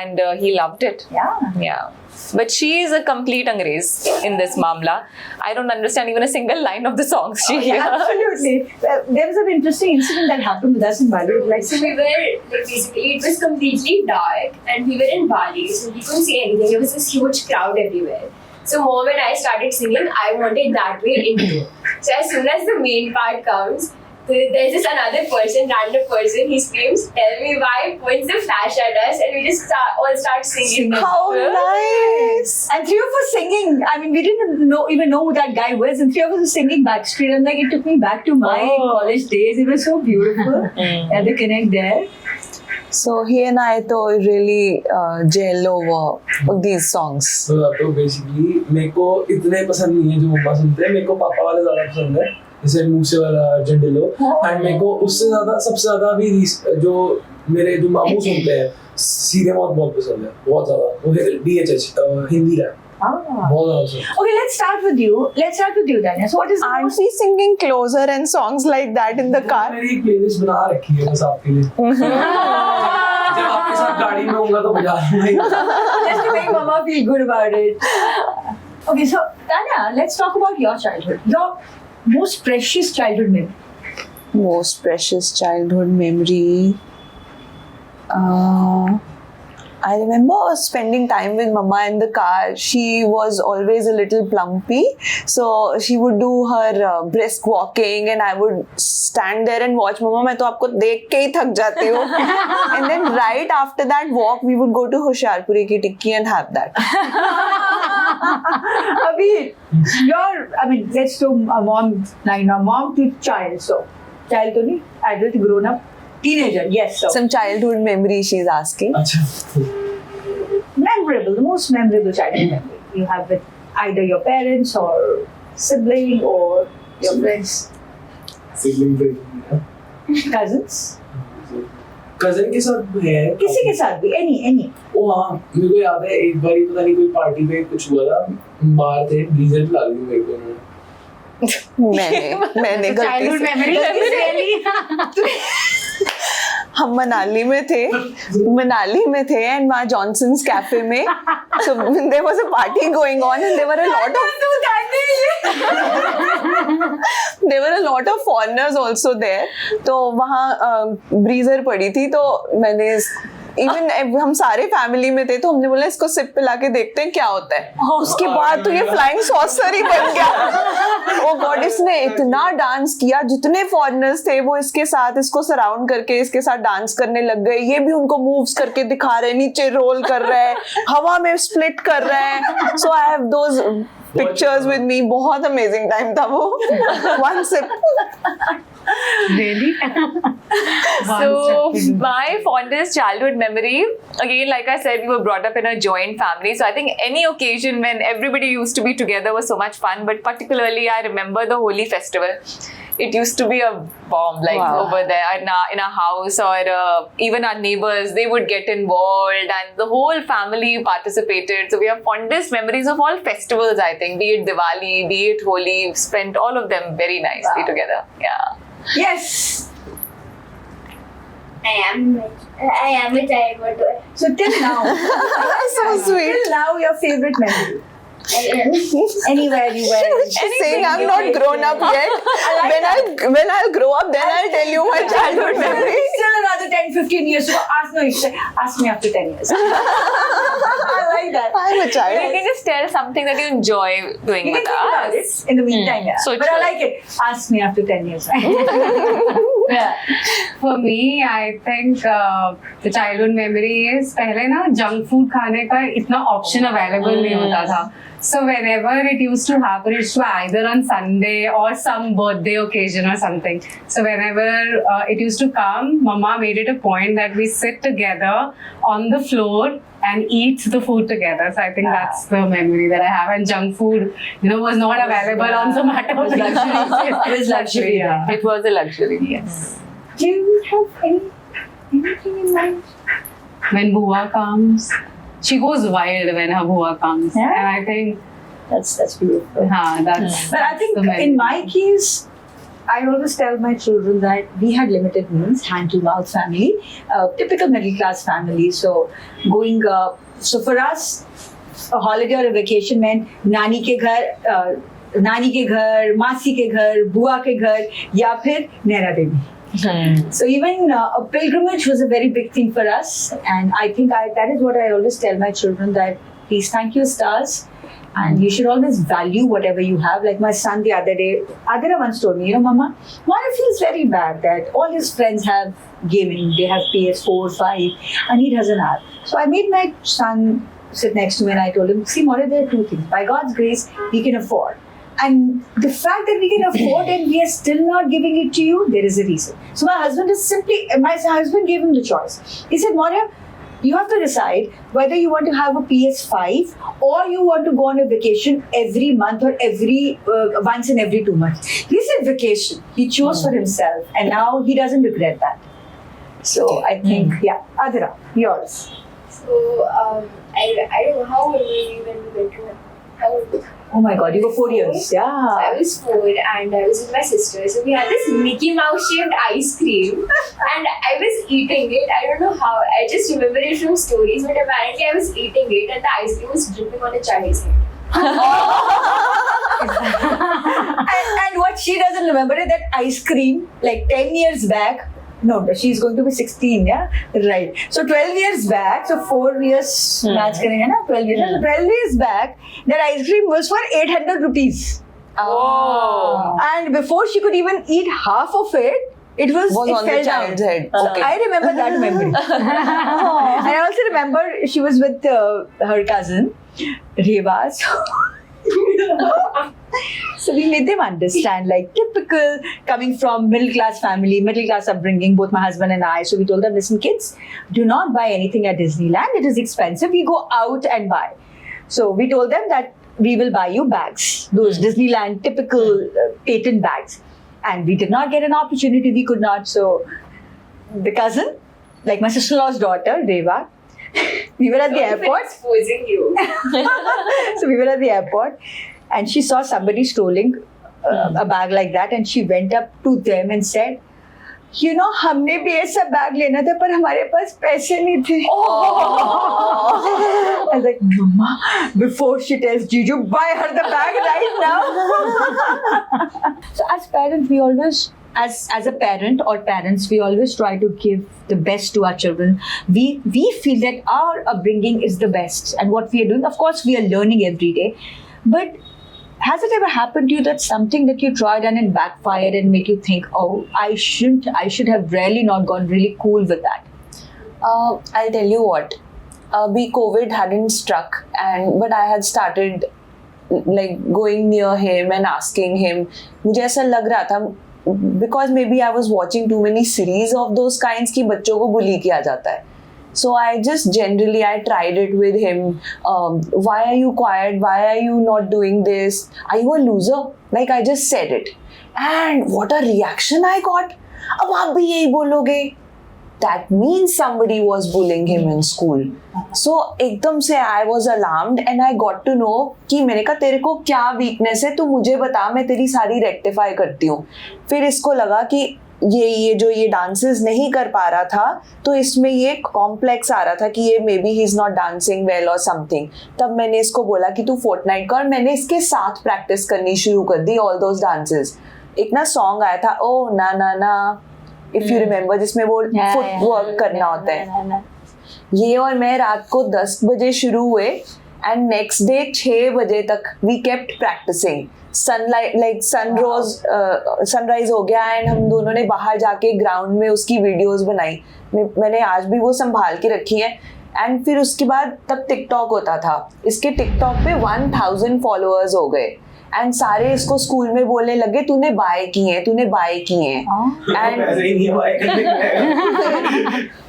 Speaker 3: and he loved it.
Speaker 1: Yeah.
Speaker 3: Yeah. But she is a complete Angrez in this mamla. I don't understand even a single line of the songs she hears.
Speaker 1: Absolutely. There was an interesting incident that happened with us in Bali. Like,
Speaker 5: So we were, like, basically, it was completely dark and we were in Bali, so we couldn't see anything. There was this huge crowd everywhere. So mom and I started singing I Want It That Way intro. So as soon as the main part comes, there's this another person, random person, he screams, tell me why, points the flash at us, and we just all start singing.
Speaker 4: How nice.
Speaker 1: and three of us singing. I mean, we didn't even know who that guy was, and three of us were singing Backstreet, and like it took me back to my college days. It was so beautiful. And the connect there.
Speaker 4: So he and I तो really gel over these songs.
Speaker 6: तो basically मेरे को इतने पसंद नहीं है जो मम्मा सुनते हैं, मेरे को पापा वाले ज़्यादा पसंद है। जैसे मूसे वाला अर्जुन ढिल्लो, एंड मेरे को उससे ज्यादा सबसे ज्यादा अभी जो मेरे जो मामू सुनते हैं सीधे बहुत पसंद है, बहुत ज्यादा। वो DHH हिंदी रैप बहुत ज्यादा सुनते हैं।
Speaker 1: Okay, let's start with you, Danya. So what is the
Speaker 4: Aren't
Speaker 1: most
Speaker 4: we singing Closer and songs like that in the car?
Speaker 6: मेरी एक प्लेलिस्ट बना रखी है बस आपके लिए। जब आपके साथ गाड़ी में होऊंगा तो बजा लूंगा ही।
Speaker 1: just to make Mama feel good about it? Okay, so Danya, let's talk about your childhood. Your most precious childhood memory.
Speaker 4: Most precious childhood memory. I remember spending time with Mama in the car. She was always a little plumpy, so she would do her brisk walking, and I would stand there and watch. Mama, मैं तो आपको देख के ही थक जाती हूँ. And then right after that walk, we would go to Hoshiarpuri ki tikki and have that.
Speaker 1: Abhi, let's do a mom to child. So, child to nahi, adult, grown up, teenager. Yes, so.
Speaker 4: Some childhood memory she's asking.
Speaker 6: अच्छा।
Speaker 1: Memorable, the most memorable childhood memory you have with either your parents or sibling or your friends,
Speaker 6: sibling पे
Speaker 1: cousins,
Speaker 6: cousin के साथ है,
Speaker 1: किसी के साथ भी, any.
Speaker 6: ओ हाँ, मेरे को याद है एक बार पता नहीं कोई पार्टी पे कुछ हुआ था, बाहर थे, ब्लीजर ला दी मेरे को उन्होंने।
Speaker 4: मैंने गलती
Speaker 2: Childhood
Speaker 4: से
Speaker 2: memory really.
Speaker 4: हम मनाली में थे एंड वहाँ जॉनसन्स कैफे में so there was a party going on and there were a lot of foreigners also there. तो वहाँ ब्रीजर पड़ी थी, तो मैंने इवन हम सारे फैमिली में थे, तो हमने बोला इसको सिप पिला के देखते हैं क्या होता है। उसके बाद तो ये फ्लाइंग सॉसर ही बन गया। ओ गॉड, इसने इतना डांस किया, जितने फॉरेनर्स थे वो इसके साथ इसको सराउंड करके इसके साथ डांस करने लग गए। ये भी उनको मूव्स करके दिखा रहे, नीचे रोल कर रहा है, हवा में स्प्लिट कर रहा है। So I have those pictures with me. बहुत अमेजिंग टाइम था वो। One sip.
Speaker 2: Really?
Speaker 3: So my fondest childhood memory, again, like I said, we were brought up in a joint family. So I think any occasion when everybody used to be together was so much fun. But particularly, I remember the Holi festival. It used to be a bomb, like over there in our house, or even our neighbors, they would get involved and the whole family participated. So we have fondest memories of all festivals, I think, be it Diwali, be it Holi. We've spent all of them very nicely together. Yeah.
Speaker 1: Yes.
Speaker 5: I am a childhood.
Speaker 1: So till now,
Speaker 4: So sweet.
Speaker 1: till now, your favorite memory.
Speaker 5: I
Speaker 1: Anywhere you went.
Speaker 4: She's saying I'm not grown up yet. When I'll grow up, then I'll tell you my childhood memory.
Speaker 1: Still another 10-15 years to go. Ask me after 10 years. I like that.
Speaker 4: I'm a
Speaker 3: You
Speaker 4: child.
Speaker 3: can just tell something that you enjoy doing
Speaker 1: You can
Speaker 3: with
Speaker 1: think about it
Speaker 3: us.
Speaker 1: in the meantime, yeah.
Speaker 3: So
Speaker 1: but I
Speaker 3: true.
Speaker 1: like it. Ask me after 10 years. Yeah.
Speaker 2: For me, I think the childhood memory is पहले ना junk food खाने का इतना option available नहीं होता था. So whenever it used to happen, it used to either on Sunday or some birthday occasion or something. So whenever it used to come, Mama made it a point that we sit together on the floor and eat the food together. So I think that's the memory that I have. And junk food, was not available on Zomato.
Speaker 1: It was luxury. It was luxury.
Speaker 2: Yeah.
Speaker 3: It was a luxury, yes.
Speaker 1: Do you have anything in mind?
Speaker 2: When Bua comes, she goes wild when her Bua comes.
Speaker 1: Yeah.
Speaker 2: And I think
Speaker 1: That's beautiful.
Speaker 2: that's
Speaker 1: But I think
Speaker 2: the memory.
Speaker 1: in my case, I always tell my children that we had limited means, hand-to-mouth family, typical middle-class family. So going, so for us, a holiday or a vacation meant नानी के घर, मासी के घर, बुआ के घर, या फिर Naina Devi. So even a pilgrimage was a very big thing for us, and I think that is what I always tell my children, that please thank your stars. And you should always value whatever you have. Like my son the other day, Adira once told me, Mama, Mara feels very bad that all his friends have gaming. They have PS4, 5, and he doesn't have. So I made my son sit next to me and I told him, see, Mara, there are two things. By God's grace, we can afford. And the fact that we can afford and we are still not giving it to you, there is a reason. So my husband gave him the choice. He said, Mara, you have to decide whether you want to have a PS5 or you want to go on a vacation every month or every once in every 2 months. He said vacation. He chose for himself, and now he doesn't regret that. So I think, yeah, Adira, yours.
Speaker 5: So, I don't know how old were you when we went to how old?
Speaker 1: Oh my God, you were 4 years.
Speaker 5: I
Speaker 1: Yeah.
Speaker 5: was 4 and I was with my sister. So we had this Mickey Mouse shaped ice cream and I was eating it. I don't know how. I just remember it from stories, but apparently I was eating it and the ice cream was dripping on the Chinese head.
Speaker 1: And what she doesn't remember is that ice cream, like 10 years back. No, she's going to be 16, yeah? Right. So 12 years back, so 4 years match karenge na, 12 years. So 12 years back, that ice cream was for 800 rupees.
Speaker 3: Oh.
Speaker 1: And before she could even eat half of it, it
Speaker 4: Was
Speaker 1: fell
Speaker 4: on the
Speaker 1: down.
Speaker 4: child's head. Okay.
Speaker 1: I remember that memory. And I also remember she was with her cousin, Reva. So we made them understand, like typical coming from middle class family, middle class upbringing, both my husband and I. So we told them, listen, kids, do not buy anything at Disneyland. It is expensive. We go out and buy. So we told them that we will buy you bags, those Disneyland typical patent bags. And we did not get an opportunity. We could not. So the cousin, like my sister-in-law's daughter, Reva, we were at the airport.
Speaker 5: Exposing you.
Speaker 1: So we were at the airport and she saw somebody strolling a bag like that and she went up to them and said, you know, हमने भी ऐसा bag लेना था पर हमारे पास पैसे नहीं थे. I was like, Mama, before she tells Jiju, buy her the bag right now. So as parents, we always, as a parent or parents, we always try to give the best to our children. We feel that our upbringing is the best and what we are doing. Of course, we are learning every day, but has it ever happened to you that something that you tried and it backfired and make you think, oh, I should have really not gone really cool with that?
Speaker 4: I'll tell you what. COVID hadn't struck, but I had started like going near him and asking him. मुझे ऐसा लग रहा था because maybe I was watching too many series of those kinds कि बच्चों को bully किया जाता है. So I tried it with him. Why are you quiet? Why are you not doing this? Are you a loser? Like I just said it. And what a reaction I got. अब आप भी यही बोलोगे. That means somebody was bullying him in school. So एकदम से I was alarmed and I got to know कि मैंने कहा तेरे को क्या weakness है, तू मुझे बता, मैं तेरी सारी rectify करती हूँ. फिर इसको लगा कि ये डांसेस नहीं कर पा रहा था तो इसमें ये कॉम्प्लेक्स आ रहा था कि ये may be he is not dancing well और समथिंग. तब मैंने इसको बोला कि तू फोर्टनाइट कर. मैंने इसके साथ प्रैक्टिस करनी शुरू कर दी ऑल दोज डांसेस. एक ना सॉन्ग आया था ओ ना ना ना, इफ यू रिमेम्बर, जिसमें वो फुट वर्क करना होता है. ये और मैं रात को 10 बजे शुरू हुए एंड नेक्स्ट डे 6 बजे तक we kept practising. Sunlight like sunrise हो गया एंड हम दोनों ने बाहर जाके ग्राउंड में उसकी वीडियोस बनाई. मैंने आज भी वो संभाल के रखी है. एंड फिर उसके बाद तब टिकटॉक होता था. इसके टिकटॉक पे 1000 फॉलोअर्स हो गए एंड सारे इसको स्कूल में बोलने लगे तूने बाय किए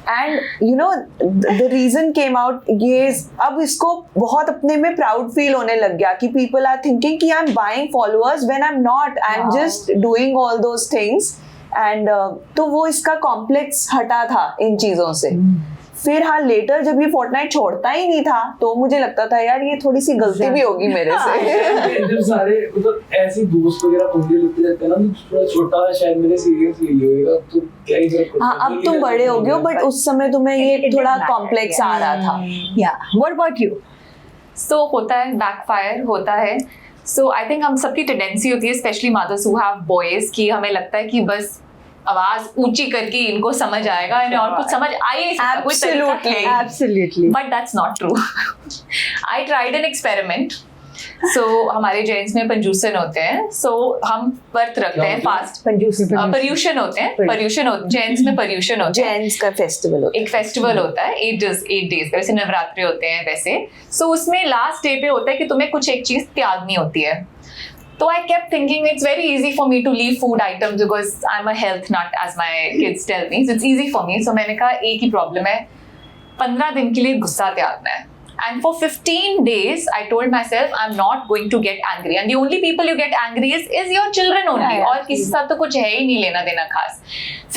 Speaker 4: and you know the reason came out. ये अब इसको बहुत अपने में प्राउड फील होने लग गया कि पीपल आर थिंकिंग कि I am buying followers when I am not, I am just doing all those things. And तो वो इसका कॉम्प्लेक्स हटा था इन चीजों से. फिर हाँ लेटर जब ये फोर्टनाइट छोड़ता ही नहीं था तो मुझे लगता था यार ये थोड़ी सी गलती भी होगी मेरे से.
Speaker 6: जब सारे मतलब ऐसे दोस्त वगैरह मुझे लगते रहते हैं ना, थोड़ा छोटा शायद मेरे सीरियस ले लिएगा तो क्या ही फर्क पड़ता है.
Speaker 4: हाँ अब तुम बड़े हो गए हो बट उस समय तुम्हें ये थोड़ा कॉम्प्लेक्स आ रहा था.
Speaker 1: Yeah. What about you?
Speaker 3: So होता है, बैकफायर होता है. So I think हम सबकी टेंडेंसी होती है, specially mothers who have boys, कि हमें लगता है कि बस आवाज ऊंची करके इनको समझ आएगा और कुछ समझ आ ही नहीं सकता, कोई तरीका है.
Speaker 1: Absolutely.
Speaker 3: But that's not true. I tried an experiment. So हमारे जेंट्स में पंजूसन होते हैं. So हम व्रत रखते हैं, फास्ट. पर्यूषण होते हैं, जेंट्स में पर्यूषण होते हैं.
Speaker 4: जेंट्स का फेस्टिवल होता है.
Speaker 3: एक फेस्टिवल होता है 8 days, वैसे नवरात्रि होते हैं वैसे. So उसमें लास्ट डे पे होता है कि तुम्हें कुछ एक चीज त्यागनी होती है. So I kept thinking it's very easy for me to leave food items because I'm a health nut, as my kids tell me. So it's easy for me. So मैंने कहा एक ही प्रॉब्लम है, 15 दिन के लिए गुस्सा त्यागना है. And for 15 days, I told myself I'm not going to get angry. And the only people you get angry is your children only.
Speaker 1: Yeah,
Speaker 3: और किसी साथ तो कुछ है ही नहीं लेना देना खास.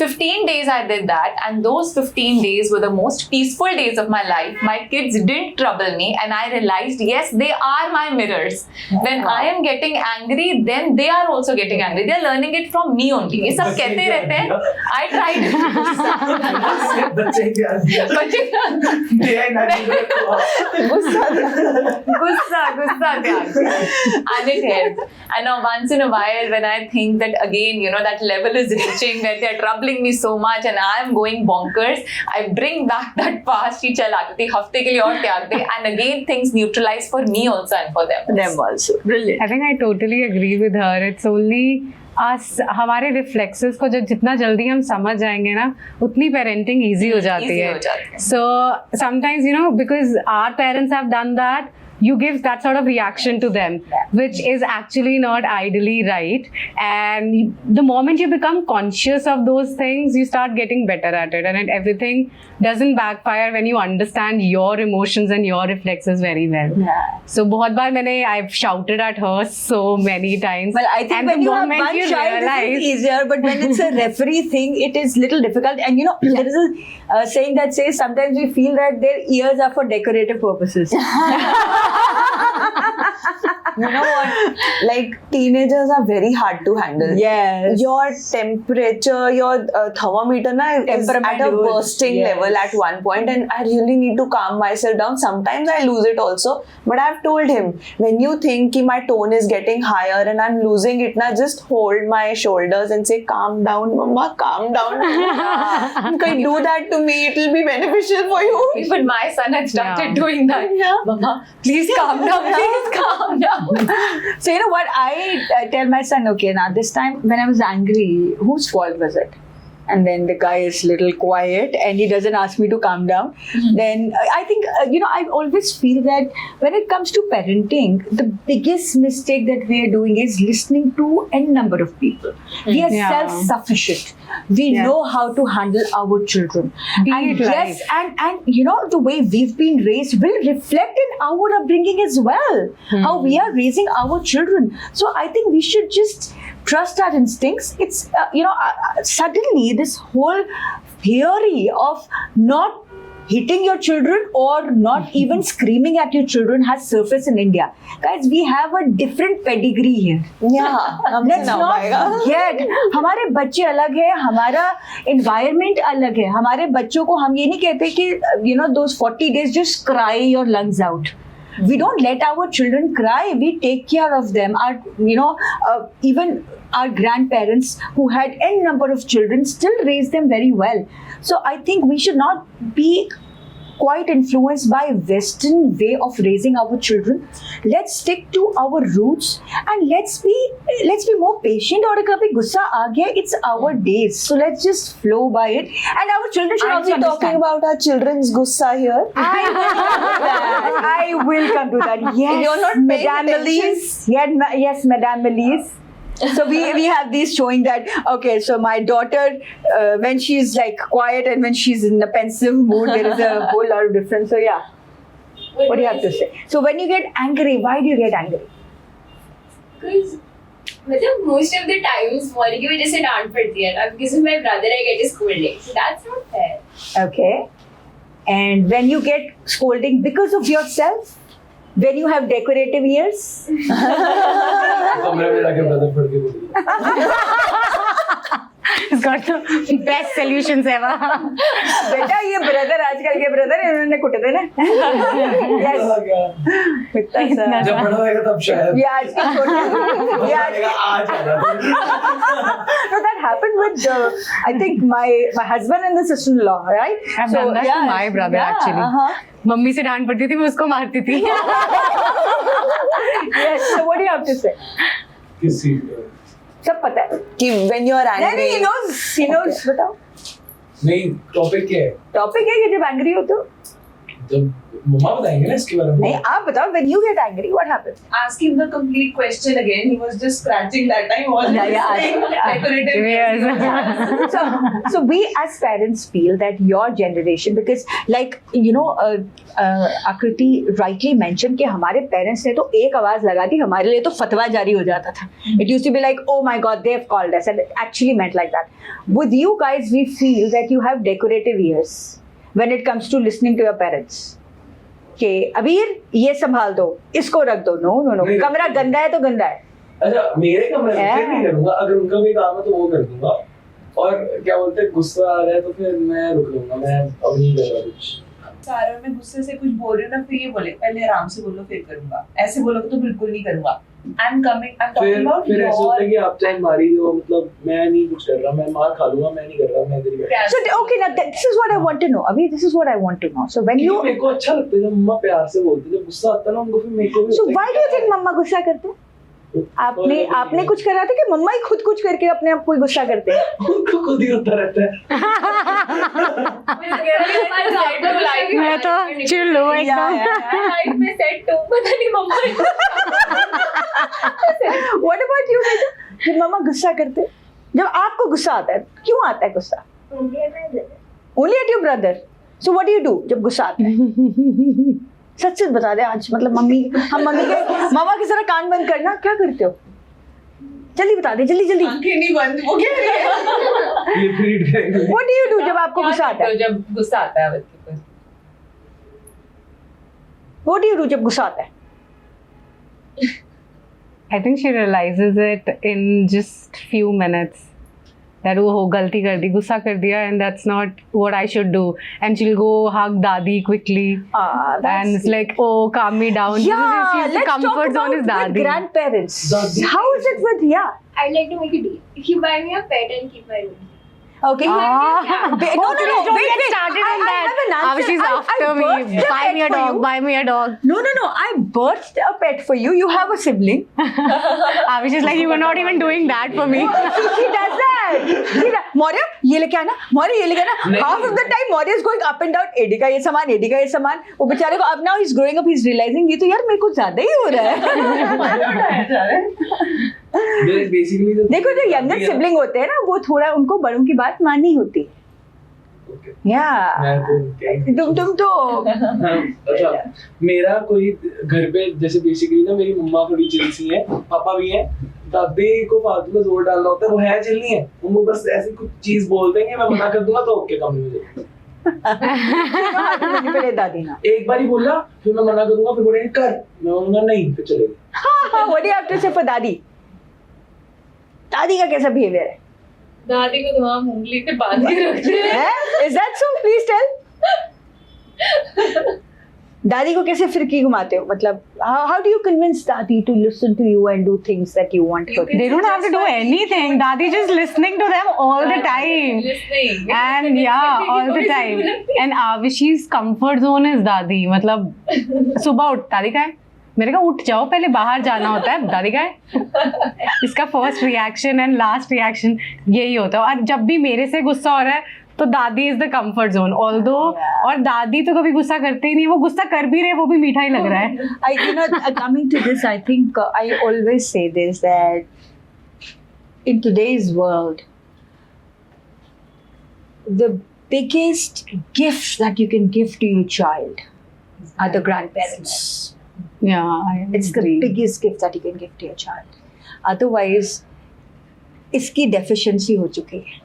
Speaker 3: 15 days I did that, and those 15 days were the most peaceful days of my life. My kids didn't trouble me, and I realized, yes, they are my mirrors. When I am getting angry, then they are also getting angry. They are learning it from me only. ये सब कहते रहते हैं. I tried.
Speaker 6: बच्चे क्या दिया?
Speaker 3: Gussa त्याग. And it helped. And now once in a while, when I think that again, that level is reaching, that they're troubling me so much and I'm going bonkers, I bring back that past कि चल आकृति हफ्ते के लिए और त्याग दे, and again things neutralize for me also and for them.
Speaker 1: Them also. Brilliant.
Speaker 2: I think I totally agree with her. It's only us, हमारे reflexes को जब जितना जल्दी हम समझ जाएंगे ना उतनी पेरेंटिंग ईजी हो जाती है. So sometimes because our parents have done that, you give that sort of reaction to them, which is actually not ideally right. And the moment you become conscious of those things, you start getting better at it, and everything doesn't backfire when you understand your emotions and your reflexes very well.
Speaker 1: Yeah.
Speaker 2: So I've shouted at her so many times.
Speaker 1: Well, I think
Speaker 2: and
Speaker 1: when
Speaker 2: the
Speaker 1: you have
Speaker 2: moment
Speaker 1: one
Speaker 2: you
Speaker 1: child,
Speaker 2: realize,
Speaker 1: it's easier. But when it's a referee thing, it is little difficult. And there is a saying that says sometimes we feel that their ears are for decorative purposes.
Speaker 4: You know what? Like teenagers are very hard to handle.
Speaker 1: Yes.
Speaker 4: Your temperature, your thermometer is
Speaker 1: Temperament
Speaker 4: at a
Speaker 1: goes,
Speaker 4: bursting
Speaker 1: yes.
Speaker 4: level at one point, and I really need to calm myself down. Sometimes I lose it also, but I've told him, when you think ki my tone is getting higher and I'm losing it, na, just hold my shoulders and say, calm down, mama, calm down. You can do that to me, it will be beneficial for you.
Speaker 3: Even my son had started doing that.
Speaker 4: Yeah.
Speaker 3: Mama, please calm down, please calm down.
Speaker 1: So you know what? I tell my son, okay, now this time when I was angry, whose fault was it? And then the guy is little quiet and he doesn't ask me to calm down. Then I think, I always feel that when it comes to parenting, the biggest mistake that we are doing is listening to n number of people. We are
Speaker 2: Yeah.
Speaker 1: self-sufficient. We
Speaker 2: Yes.
Speaker 1: know how to handle our children.
Speaker 2: Be
Speaker 1: And
Speaker 2: it
Speaker 1: yes,
Speaker 2: life.
Speaker 1: and the way we've been raised will reflect in our upbringing as well. How we are raising our children. So I think we should just trust our instincts. It's suddenly this whole theory of not hitting your children or not even screaming at your children has surfaced in India. Guys, we have a different pedigree here.
Speaker 4: Yeah, हमसे
Speaker 1: Let's
Speaker 4: ना हो
Speaker 1: not
Speaker 4: पाएगा.
Speaker 1: forget, हमारे बच्चे अलग है, हमारा environment अलग है. हमारे बच्चों को हम ये नहीं कहते कि those 40 days just cry your lungs out. We don't let our children cry. We take care of them. Even our grandparents who had n number of children still raised them very well. So I think we should not be quite influenced by Western way of raising our children. Let's stick to our roots and let's be more patient. और कभी गुस्सा आ गया, it's our days. So let's just flow by it. And our children should
Speaker 4: Are
Speaker 1: also
Speaker 4: we talking
Speaker 1: understand.
Speaker 4: about our children's gussa here?
Speaker 1: I will come to that. Yes,
Speaker 4: You're not paying
Speaker 1: Madame
Speaker 4: attention.
Speaker 1: Melise. Yes, Madame Melise. So we have these showing that, okay, so my daughter, when she's like quiet and when she's in a pensive mood, there is a whole lot of difference. So yeah, what do you have to say? So when you get angry, why do you get angry?
Speaker 5: Because most of the times morning की वजह से डांट पड़ती है ना, because of my brother I get scolding. So that's not fair.
Speaker 1: Okay. And when you get scolding because of yourself, when you have decorative ears,
Speaker 6: कमरे में जाके ब्रदर पढ़ के बोलिए.
Speaker 2: it's got the best solutions ever.
Speaker 1: बेटा ये brother आजकल के ब्रदर इन्होंने कुटे थे ना. Yes. इतना सा.
Speaker 6: जब बड़ा होएगा तब शायद.
Speaker 1: ये आज के छोटे. ये आज
Speaker 6: आज आना.
Speaker 1: No, that happened with I think my husband and the sister-in-law, right?
Speaker 2: I've done that to my brother actually. Mummy से डांट पड़ती थी, मैं उसको मारती थी.
Speaker 1: Yes. So what do you have to say?
Speaker 6: किसी
Speaker 1: सब पता है.
Speaker 4: कि when you are
Speaker 1: नहीं
Speaker 4: angry.
Speaker 1: he knows. बताओ.
Speaker 6: नहीं टॉपिक क्या है?
Speaker 1: टॉपिक है कि जब एंग्री हो तो
Speaker 6: जब मम्मा बताएंगे ना इसके बारे में।
Speaker 1: नहीं, आप बताओ, when you get angry, what happens?
Speaker 7: Ask him the complete question again. He was just scratching that time. He wasn't
Speaker 1: Yeah,
Speaker 7: listening. Decorative.
Speaker 2: Yes.
Speaker 1: So we as parents feel that your generation, because like Akriti rightly mentioned कि हमारे parents ने तो एक आवाज लगा दी, हमारे लिए तो फतवा जारी हो जाता था. It used to be like, oh my God, they've called us, and it actually meant like that. With you guys, we feel that you have decorative ears when it comes to listening to your parents. कि अबीर ये संभाल दो, इसको रख दो, no no no,
Speaker 6: नहीं,
Speaker 1: कमरा गंदा है तो गंदा है.
Speaker 6: अच्छा, मेरे कमरे में फिर नहीं
Speaker 1: Yeah.
Speaker 6: करूंगा, अगर उनका कोई काम है तो वो कर दूंगा, और क्या बोलते हैं गुस्सा आ रहा है तो फिर मैं रुक लूंगा, मैं अब नहीं कर रहा कुछ.
Speaker 7: सारा मैं गुस्से से कुछ बोल रही हूँ ना, फिर ये बोले पहले आराम से बोलो फिर करूंगा, ऐसे बोलोगे तो बिल्कुल नहीं करूंगा. I'm talking about
Speaker 6: फिर ऐसा होता है
Speaker 7: your.
Speaker 6: कि आप चाहे मारी हो, मतलब मैं नहीं कुछ कर रहा, मैं मार खा लूंगा, मैं नहीं कर रहा, मैं इधर ही बैठा.
Speaker 1: So okay, now this is what I want to know. Abhi, this is what I want to know. So when you,
Speaker 6: मेरे को अच्छा लगता है जब मम्मा प्यार से बोलती है, जब गुस्सा आता है ना उनको, फिर मेरे को भी
Speaker 1: so
Speaker 6: होता
Speaker 1: why
Speaker 6: है
Speaker 1: do you think मम्मा गुस्सा करते हैं? आपने कुछ करा था कि मम्मा ही खुद कुछ करके अपने आप कोई गुस्सा करते हैं?
Speaker 6: उनको खुद ही होता रहता है.
Speaker 2: मैं तो चिल हूँ एकदम.
Speaker 5: लाइफ में सेट टू पता नहीं मम्मा.
Speaker 1: What about you, बेटा? जब मम्मा गुस्सा करते हैं, जब आपको गुस्सा आता है, क्यों आता है गुस्सा? Only at your brother. So what do you do जब गुस्सा आता है? सच सच बता दे आज, मतलब मम्मी के मामा की तरह कान बंद करना, क्या करते हो? जल्दी बता दे, जल्दी जल्दी.
Speaker 7: आंखें नहीं बंद, वो कह रही है.
Speaker 6: ये फिर करेंगे.
Speaker 1: What do you do जब आपको गुस्सा आता है?
Speaker 7: जब गुस्सा आता है बच्चे को.
Speaker 1: What do you do जब गुस्सा आता है?
Speaker 2: I think she realizes it in just few minutes that वो गलती कर दी, गुस्सा कर दिया, and that's not what I should do. And she'll go hug Dadi quickly, and it's like, oh, calm me down.
Speaker 1: Yeah,
Speaker 2: She's the
Speaker 1: let's talk
Speaker 2: comfort
Speaker 1: about
Speaker 2: zone is
Speaker 1: with
Speaker 2: Dadi.
Speaker 1: grandparents.
Speaker 6: Dadi.
Speaker 1: How is it with
Speaker 5: I'd like to make a deal. If you buy me a pet, I'll keep my room.
Speaker 1: Okay.
Speaker 2: Ah.
Speaker 1: No,
Speaker 2: Please don't
Speaker 1: wait,
Speaker 2: get
Speaker 1: wait.
Speaker 2: started on
Speaker 1: I
Speaker 2: that.
Speaker 1: have an answer.
Speaker 2: She's
Speaker 1: I
Speaker 2: after
Speaker 1: birthed
Speaker 2: me.
Speaker 1: a
Speaker 2: Buy
Speaker 1: pet
Speaker 2: me a
Speaker 1: for
Speaker 2: dog.
Speaker 1: you.
Speaker 2: Buy me a dog.
Speaker 1: No. I birthed a pet for you. You have a sibling.
Speaker 2: Avish is like, you were not even doing that for me.
Speaker 1: He does that. Maurya, ये लेके आना. Maurya, ये लेके आना.
Speaker 6: नहीं.
Speaker 1: Half of the time, Maurya is going up and down. एडी का ये सामान. वो बेचारे को अब now he's growing up. He's realizing ये तो यार मेरे को ज्यादा ही हो रहा है.
Speaker 6: बेसिकली
Speaker 1: देखो जो यंगर सिबलिंग होते हैं ना, वो थोड़ा उनको बड़ों की बात माननी होती है. Yeah.
Speaker 6: मैं तो
Speaker 1: तुम तो
Speaker 6: अच्छा, मेरा कोई घर पे जैसे बेसिकली ना मेरी मम्मा थोड़ी चिल सी है, पापा भी है, दादी को फालतू में जोर डालना होता है, वो है चिल नहीं है, वो बस ऐसी कुछ चीज बोल देंगे, मैं मना कर दूंगा तो ओके काम नहीं हो
Speaker 1: पहले दादी ना.
Speaker 6: एक बार ही बोला, फिर मैं मना करूंगा, फिर बोलेंगे कर, मैं बोलूंगा नहीं, फिर चलेगा.
Speaker 1: What do you have to say for दादी? दादी का कैसा बिहेवियर है?
Speaker 3: दादी को तो हम उंगली पे बांध के रखते हैं.
Speaker 1: Is that so? Please tell. दादी को कैसे फिरकी घुमाते हो? मतलब how do you convince दादी to listen to you and do things that you want her to?
Speaker 2: They don't have to do anything. Dadi just listening to them all the time.
Speaker 3: Listening.
Speaker 2: And yeah, all the time. And Avish's comfort zone is Dadi. मतलब सुबह उठ, दादी का है, मेरे को उठ जाओ, पहले बाहर जाना होता है, दादी का है. इसका first reaction and last reaction यही होता है. और जब भी मेरे से गुस्सा हो रहा है तो दादी is the comfort zone. Although और दादी तो कभी गुस्सा करते ही नहीं, वो गुस्सा कर भी रहे वो भी मीठा ही लग रहा है.
Speaker 1: Coming to this, I think I always say this, that in today's world, the biggest gift that you can give to your child are the grandparents.
Speaker 2: Yeah,
Speaker 1: It's the biggest gift that you can give to your child. Otherwise, इसकी deficiency हो चुकी है.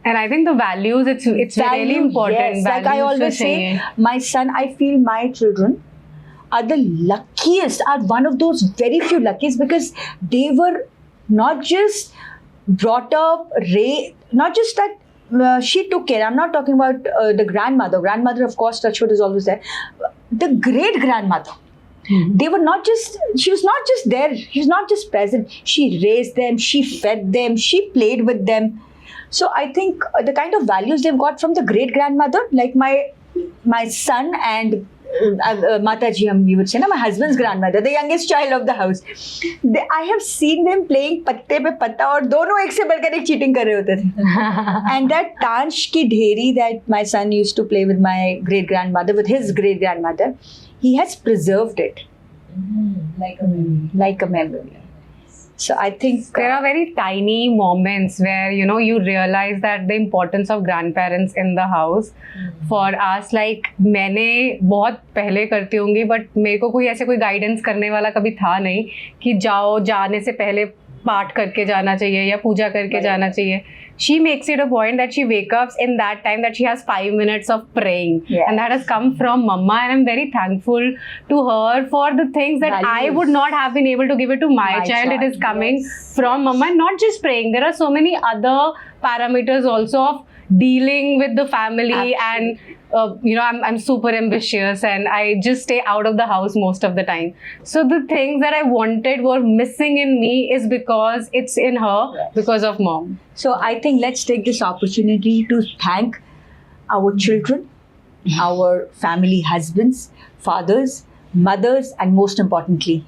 Speaker 2: And I think the values, it's really
Speaker 1: Value,
Speaker 2: important.
Speaker 1: yes. Like I
Speaker 2: Values
Speaker 1: always
Speaker 2: to
Speaker 1: say, my son, I feel my children are the luckiest, are one of those very few luckiest, because they were not just brought up, not just that she took care. I'm not talking about the grandmother. Grandmother, of course, touchwood is always there. The great grandmother. They were not just, she was not just there, she was not just present. She raised them, she fed them, she played with them. So I think the kind of values they've got from the great grandmother, like my son and Mataji, we would say, my husband's grandmother, the youngest child of the house. I have seen them playing पत्ते पे पत्ता और दोनों एक से बढ़कर एक cheating कर रहे होते थे. And that tansh ki dheri that my son used to play with my great grandmother, with his great grandmother, he has preserved it like a memory. So I think
Speaker 2: There are very tiny moments where you realize that the importance of grandparents in the house. For us, like मैंने बहुत पहले करती होंगी, but मेरे को कोई ऐसे कोई गाइडेंस करने वाला कभी था नहीं कि जाने से पहले पाठ करके जाना चाहिए या पूजा करके जाना चाहिए. She makes it a point that she wakes up in that time that she has 5 minutes of praying.
Speaker 1: Yes.
Speaker 2: And that has come from Mama, and I'm very thankful to her for the things that I
Speaker 1: Values.
Speaker 2: would not have been able to give it to my child. It is coming from Mama, and not just praying. There are so many other parameters also of dealing with the family. And I'm super ambitious and I just stay out of the house most of the time. So the things that I wanted were missing in me is because it's in her, because of Mom.
Speaker 1: So I think let's take this opportunity to thank our children, our family husbands, fathers, mothers, and most importantly,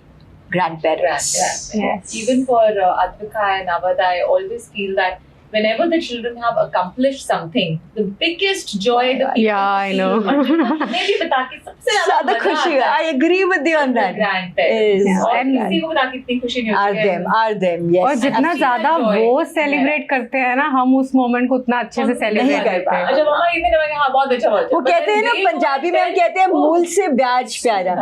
Speaker 1: grandparents.
Speaker 3: Yes. Even for Advika and Avad, I always feel that whenever the children have accomplished something, the biggest joy the people
Speaker 2: Yeah, I know.
Speaker 3: maybe बता के सबसे
Speaker 1: ज़्यादा खुशी, I agree with you on that.
Speaker 3: grandparents.
Speaker 1: Is-
Speaker 3: और
Speaker 2: and-
Speaker 3: किसी को बता के इतनी खुशी नहीं
Speaker 1: Are
Speaker 3: होती
Speaker 1: them, yes.
Speaker 2: और जितना
Speaker 3: I've seen
Speaker 2: ज्यादा
Speaker 3: that joy.
Speaker 2: वो सेलिब्रेट करते हैं ना, हम उस मोमेंट को उतना अच्छे से
Speaker 1: नहीं
Speaker 2: सेलिब्रेट
Speaker 1: कर
Speaker 2: करते हैं.
Speaker 3: अच्छा मम्मा ये मैंने कहा हाँ बहुत अच्छा बहुत अच्छा.
Speaker 1: वो कहते हैं ना, पंजाबी में हम कहते हैं मूल से ब्याज प्यारा.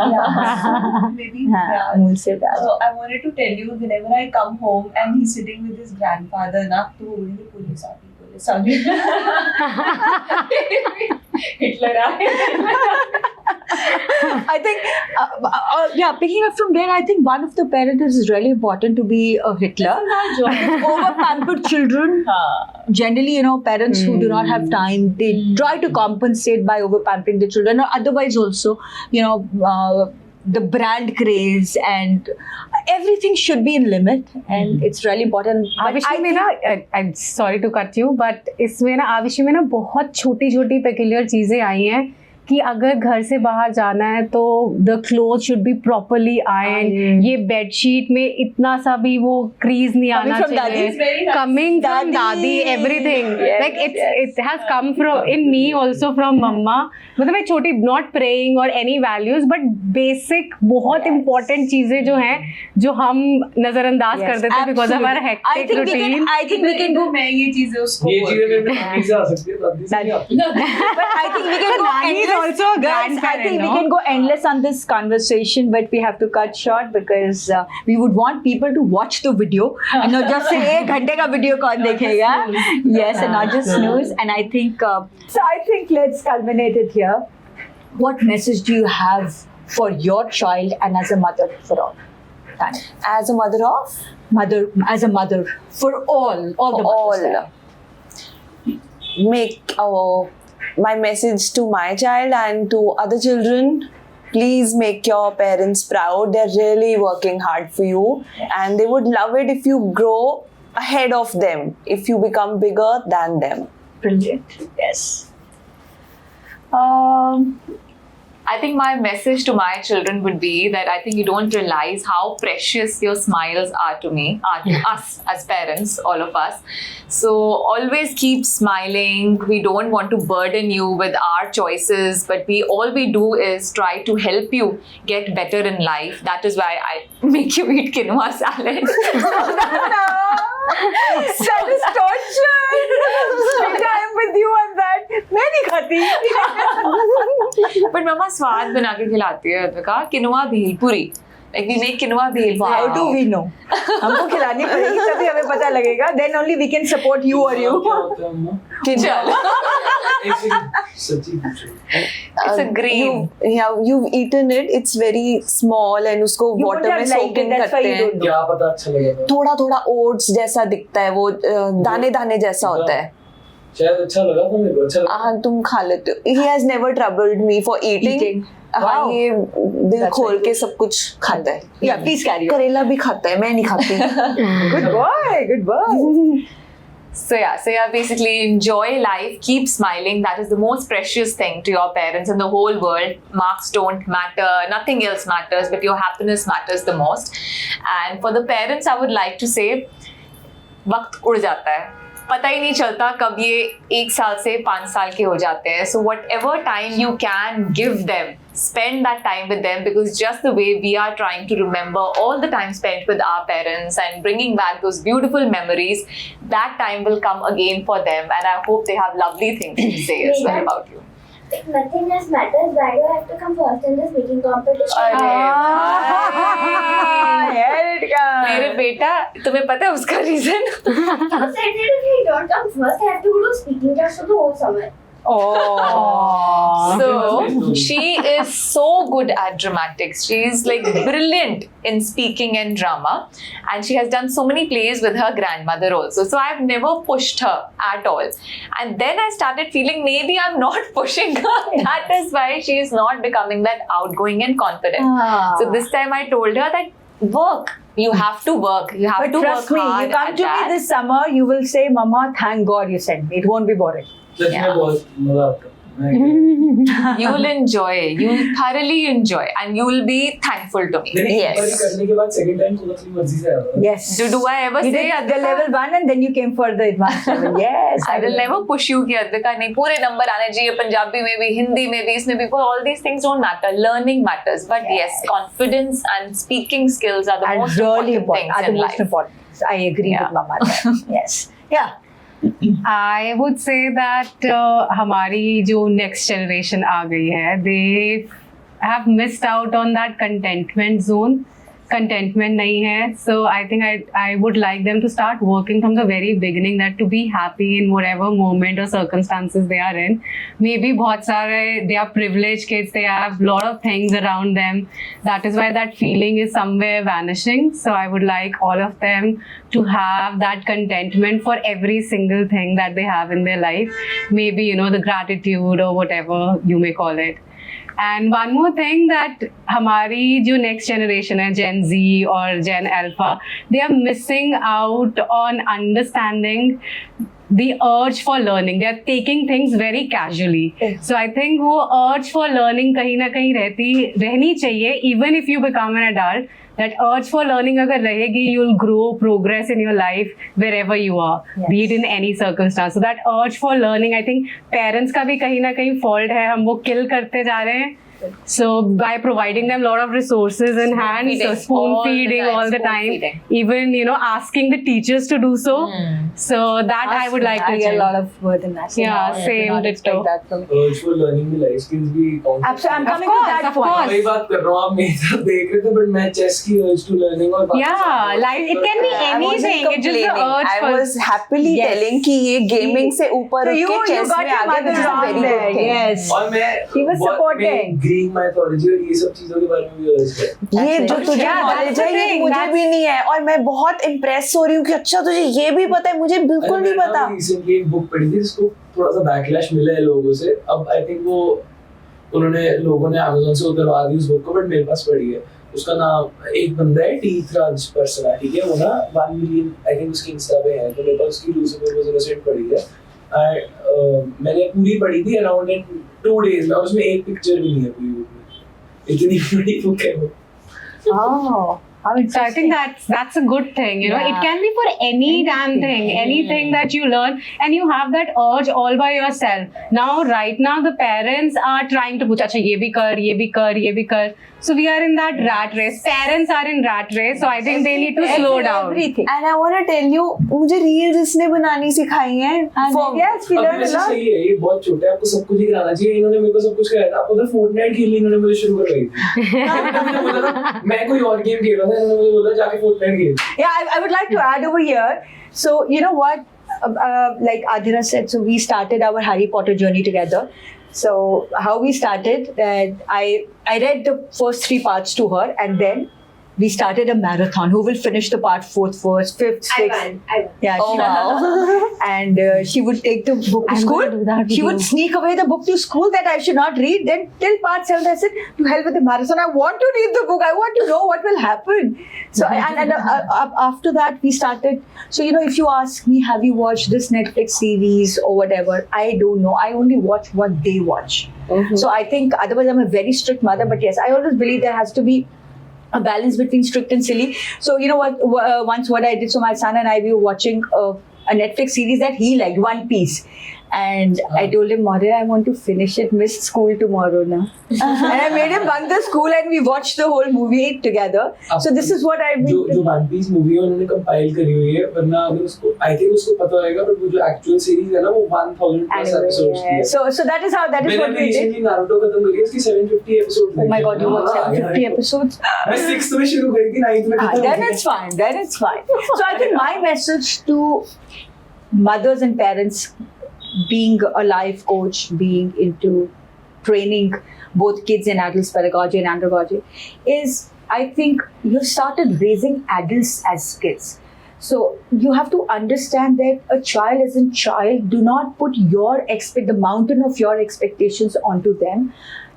Speaker 7: Maybe.
Speaker 1: हाँ, मूल से ब्याज.
Speaker 7: So I wanted to tell you, whenever I come home and he's sitting with his grandfather, ना तो वो बोलेंगे पुलिस आ गई.
Speaker 3: Hitler
Speaker 1: I think, picking up from there, I think one of the parents is really important to be a Hitler. Over pampered children, generally, parents who do not have time, they try to compensate by over pampering the children, or otherwise also, the brand craze and everything should be in limit, and it's really important. But
Speaker 2: आविशी में ना, I'm sorry to cut you, but इसमें ना आविशी में ना बहुत छोटी छोटी peculiar चीजें आई हैं कि अगर घर से बाहर जाना है तो the clothes should be properly ironed. ये बेडशीट में इतना सा भी वो क्रीज नहीं
Speaker 1: Coming
Speaker 2: आना
Speaker 1: from daddy
Speaker 2: चाहिए.
Speaker 1: is very nice.
Speaker 2: Coming from
Speaker 1: Daddy.
Speaker 2: दादी, everything.
Speaker 1: Yes,
Speaker 2: Like it has come from in me also from mama. मतलब मैं छोटी not praying or any values, but basic बहुत important चीजें जो हैं जो हम नजरअंदाज कर देते हैं because of our hectic routine.
Speaker 1: I think we can go.
Speaker 7: मैं ये चीजें उसको
Speaker 6: ये चीजें मेरे दादी से आ सकती है, दादी से नहीं आती.
Speaker 1: But I think we can go
Speaker 2: Nani is
Speaker 1: endless.
Speaker 2: also a
Speaker 1: Guys, I
Speaker 2: grandparent,
Speaker 1: think we
Speaker 2: no?
Speaker 1: can go endless on this conversation, but we have to cut short because we would want people to watch the video and not just say, "एक घंटे का video कौन देखेगा?" Yes, and not just snooze. And I think so. I think let's culminate it here. What message do you have for your child and as a mother for all? Tanya.
Speaker 4: As a mother of
Speaker 1: As a mother for all the mothers there.
Speaker 4: make my message to my child and to other children, please make your parents proud. They're really working hard for you, and they would love it if you grow ahead of them, if you become bigger than them.
Speaker 1: Brilliant. Yes.
Speaker 3: I think my message to my children would be that I think you don't realize how precious your smiles are to me, are to us as parents, all of us. So always keep smiling. We don't want to burden you with our choices, but all we do is try to help you get better in life. That is why I make you eat quinoa salad.
Speaker 1: That is torture. I'm with you on that. मैं नहीं खाती.
Speaker 3: But mama स्वाद बना के खिलाती है Advika, किनुआ bhelpuri. Like we make quinoa bhelpuri.
Speaker 1: How do we know? हमको खिलानी पड़ेगी तभी हमें पता लगेगा. Then only we can support you or you.
Speaker 6: क्या होता है अम्मा? एक सेकंड, सच्ची पूछ रही हूँ.
Speaker 3: It's a green.
Speaker 4: You've eaten it. It's very small and उसको
Speaker 1: You
Speaker 4: water
Speaker 1: would
Speaker 4: में
Speaker 1: have liked
Speaker 4: soak
Speaker 1: it,
Speaker 4: in
Speaker 1: that's why
Speaker 4: करते
Speaker 1: you
Speaker 4: हैं.
Speaker 1: don't know.
Speaker 6: क्या पता अच्छा लगेगा.
Speaker 4: थोड़ा थोड़ा oats जैसा दिखता है वो, दाने दाने जैसा होता है.
Speaker 6: शायद अच्छा लगा था मेरे को, अच्छा लगा.
Speaker 4: हाँ तुम खा लेते हो. He has never troubled me for eating. हाँ
Speaker 1: Wow.
Speaker 4: ये दिल
Speaker 1: That's
Speaker 4: खोल
Speaker 1: right.
Speaker 4: के सब कुछ खाता है.
Speaker 1: Yeah, please carry on.
Speaker 4: करेला भी खाता है, मैं नहीं खाती.
Speaker 1: Good boy. Good boy.
Speaker 3: So yeah, basically enjoy life, keep smiling. That is the most precious thing to your parents in the whole world. Marks don't matter, nothing else matters, but your happiness matters the most. And for the parents, I would like to say, वक्त उड़ जाता है, पता ही नहीं चलता कब ये 1 साल से 5 साल के हो जाते हैं. So whatever time you can give them, spend that time with them, because just the way we are trying to remember all the time spent with our parents and bringing back those beautiful memories, that time will come again for them, and I hope they have lovely things to say as well about you.
Speaker 5: If nothing else matters, why do I have to come first in the speaking competition?
Speaker 1: Here it comes.
Speaker 3: मेरे बेटा, तुम्हें पता है उसका reason?
Speaker 5: You said that if I don't come first, I have to go to speaking class for the whole summer.
Speaker 1: Oh.
Speaker 3: So she is so good at dramatics. She's like brilliant in speaking and drama, and she has done so many plays with her grandmother also. So I've never pushed her at all. And then I started feeling maybe I'm not pushing her. That is why she is not becoming that outgoing and confident. So this time I told her that work. You have to work. You have
Speaker 1: But
Speaker 3: to
Speaker 1: trust
Speaker 3: work
Speaker 1: me,
Speaker 3: hard
Speaker 1: you come
Speaker 3: at
Speaker 1: to
Speaker 3: that.
Speaker 1: me this summer, you will say, Mama, thank God you sent me. It won't be boring.
Speaker 6: Such
Speaker 3: Yeah.
Speaker 6: में बहुत मजा आता है.
Speaker 3: You will enjoy. You will thoroughly enjoy, and you will be thankful to me.
Speaker 6: मैंने एक बार
Speaker 3: Yes.
Speaker 6: करने के बाद second time खुद अपनी मर्जी से आया था.
Speaker 1: Yes.
Speaker 3: Do I ever
Speaker 1: You
Speaker 3: say
Speaker 1: did the
Speaker 3: Advika?
Speaker 1: level 1 and then you came for the advanced level. Yes.
Speaker 3: I will never push you कि अद्विका नहीं पूरे नंबर आने चाहिए, पंजाबी में भी, हिंदी में भी, इसमें भी. All these things don't matter. Learning matters, but yes, confidence and speaking skills are the
Speaker 1: And
Speaker 3: most
Speaker 1: really
Speaker 3: important
Speaker 1: important. Are
Speaker 3: things
Speaker 1: the
Speaker 3: in
Speaker 1: most
Speaker 3: life.
Speaker 1: important. I agree
Speaker 3: Yeah.
Speaker 1: with Mama there. Yes. Yeah.
Speaker 2: I would say that हमारी जो next generation आ गई है, they have missed out on that contentment zone. Contentment नहीं है, so I think I would like them to start working from the very beginning, that to be happy in whatever moment or circumstances they are in. Maybe बहुत सारे they are privileged kids, they have lot of things around them. That is why that feeling is somewhere vanishing. So I would like all of them to have that contentment for every single thing that they have in their life. Maybe the gratitude or whatever you may call it. And one more thing, that हमारी जो next generation है, Gen Z or Gen Alpha, they are missing out on understanding the urge for learning. They are taking things very casually. So I think वो urge for learning कहीं ना कहीं रहनी चाहिए. Even if you become an adult, that urge for learning अगर रहेगी, you will grow, progress in your life wherever you are, be it in any circumstance. So that urge for learning, I think parents का भी कहीं ना कहीं fault है, हम वो kill करते जा रहे हैं. So by providing them a lot of resources in hand, so spoon feeding all the time, even asking the teachers to do so. So that I would like to
Speaker 1: I get a
Speaker 2: change.
Speaker 1: lot of word in that.
Speaker 2: Yeah,
Speaker 1: I did
Speaker 2: same,
Speaker 1: not expect
Speaker 2: ditto.
Speaker 1: that from you.
Speaker 6: Urge for learning में life skills भी count
Speaker 1: Absolutely, I'm
Speaker 6: करती है.
Speaker 1: coming to that
Speaker 2: of
Speaker 1: point.
Speaker 2: course.
Speaker 6: वही बात कर रहा हूँ, आप मेरी तरफ देख रहे थे, but मैं chess की urge to learning और बाकी
Speaker 2: Yeah,
Speaker 6: सब
Speaker 2: like it can be
Speaker 4: I wasn't
Speaker 2: anything. It's just the
Speaker 4: complaining.
Speaker 2: urge
Speaker 4: I
Speaker 2: for.
Speaker 4: was happily
Speaker 1: Yes.
Speaker 4: telling कि ये gaming से ऊपर
Speaker 1: So
Speaker 4: उठ
Speaker 1: you
Speaker 4: के chess
Speaker 1: got
Speaker 4: में
Speaker 1: your
Speaker 4: आगे,
Speaker 1: mother
Speaker 4: which is a
Speaker 1: wrong
Speaker 4: very
Speaker 1: there.
Speaker 4: good thing.
Speaker 1: Yes.
Speaker 6: और मैं
Speaker 1: He was supporting.
Speaker 6: Greek mythology और ये सब चीजों के बारे में भी urge है.
Speaker 4: ये जो तुझे
Speaker 1: Yeah, that's
Speaker 4: knowledge
Speaker 1: the
Speaker 4: है, ये
Speaker 1: thing,
Speaker 4: मुझे
Speaker 1: that's-
Speaker 4: भी नहीं है, और मैं बहुत impress हो रही हूँ कि अच्छा तुझे ये भी पता है, मुझे बिल्कुल नहीं पता.
Speaker 6: रिसेंटली एक बुक पढ़ी थी जिसको थोड़ा सा बैकलैश मिला है लोगों से. अब आई थिंक वो उन्होंने लोगों ने Amazon से उतरवा दी उस बुक को, बट मेरे पास पढ़ी है. उसका नाम, एक बंदा है टीथ राज पर्सन, ठीक है, वो ना 1 मिलियन आई थिंक उसकी इंस्टा पे है, तो मेरे पास उसकी लूसिफर वाज इनोसेंट पढ़ी है. मैंने पूरी पढ़ी थी अराउंड इन 2 days में, और उसमें एक पिक्चर भी नहीं है पूरी बुक में. इतनी बड़ी बुक है वो.
Speaker 1: Oh, how
Speaker 2: So I
Speaker 1: interesting.
Speaker 2: think that's a good thing. It
Speaker 1: Yeah.
Speaker 2: can be for any damn thing, anything that you learn, and you have that urge all by yourself. Now, right now, the parents are trying to push, अच्छा ये भी कर, ये भी कर, ये भी कर. So we are in that rat race. Parents are in rat race. So I think they need to slow down.
Speaker 1: Everything.
Speaker 4: And I want to tell you, मुझे reels इसने बनानी सिखाई हैं.
Speaker 1: Yes, we
Speaker 6: अब
Speaker 1: learned a
Speaker 6: वैसे
Speaker 1: lot.
Speaker 6: सही है, ये बहुत छोटा है, आपको सब कुछ ही कराना चाहिए. इन्होंने मेरे को सब कुछ कराया था. आपको तो फोर्टनाइट खेलनी इन्होंने मुझे शुरू करवाई थी. इन्होंने बोला था, मैं कोई और गेम खेल रहा था, इन्होंने मुझे बोला जाके फोर्टनाइट खेल.
Speaker 1: Yeah, I would like to add over here. So, you know what? Like Adhira said, so we started our Harry Potter journey together. So, how we started, I read the first 3 parts to her, and then we started a marathon. Who will finish the part fourth first, fifth,
Speaker 5: I
Speaker 1: sixth?
Speaker 5: won. I won.
Speaker 1: Yeah,
Speaker 4: Oh,
Speaker 1: she
Speaker 4: wow.
Speaker 1: and she would take the book to
Speaker 2: I'm
Speaker 1: school.
Speaker 2: gonna do that with
Speaker 1: She would
Speaker 2: you.
Speaker 1: sneak away the book to school that I should not read. Then till part 7, I said, "To hell with the marathon! I want to read the book. I want to know what will happen." So and after that we started. So if you ask me, have you watched this Netflix series or whatever? I don't know. I only watch what they watch. So I think otherwise I'm a very strict mother. But yes, I always believe there has to be a balance between strict and silly. So you know what? Once what I did, so my son and I, we were watching a Netflix series that he liked, One Piece. And I told him, Maurya, I want to finish it, miss school tomorrow now. And I made him bunk the school and we watched the whole movie together. So this is what I've been...
Speaker 6: जो one piece movie है उन्होंने compile करी हुई है, वरना अगर उसको I think उसको पता होगा, बट वो जो एक्चुअल सीरीज है ना वो 1000 प्लस एपिसोड्स की है.
Speaker 1: So that is what we did.
Speaker 6: Recently Naruto खत्म करी है, उसकी 750 episodes.
Speaker 1: Oh my god, you watched 750 episodes?
Speaker 6: मैं 6th में शुरू करी थी, 9th में खत्म.
Speaker 1: Then it's fine. Then it's fine. So I think my message to mothers and parents, being a life coach, being into training both kids and adults, pedagogy and andragogy, is I think you started raising adults as kids. So you have to understand that a child is a child. Do not put the mountain of your expectations onto them.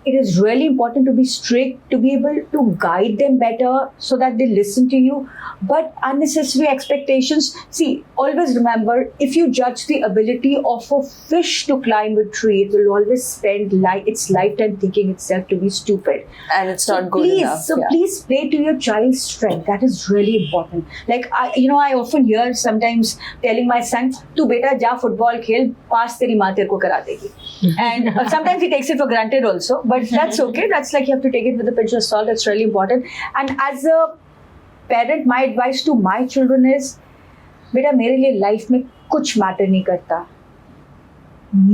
Speaker 1: It is really important to be strict, to be able to guide them better so that they listen to you. But unnecessary expectations, see, always remember, if you judge the ability of a fish to climb a tree, it will always spend its lifetime thinking itself to be stupid.
Speaker 4: And it's not good enough.
Speaker 1: So please play to your child's strength. That is really important. Like, I often hear sometimes telling my son, "Tu beta ja football khel, pass teri maa tere ko kara degi." And sometimes he takes it for granted also, but that's okay. That's like you have to take it with a pinch of salt. That's really important. And as a parent, my advice to my children is, beta mere liye life mein kuch matter nahi karta.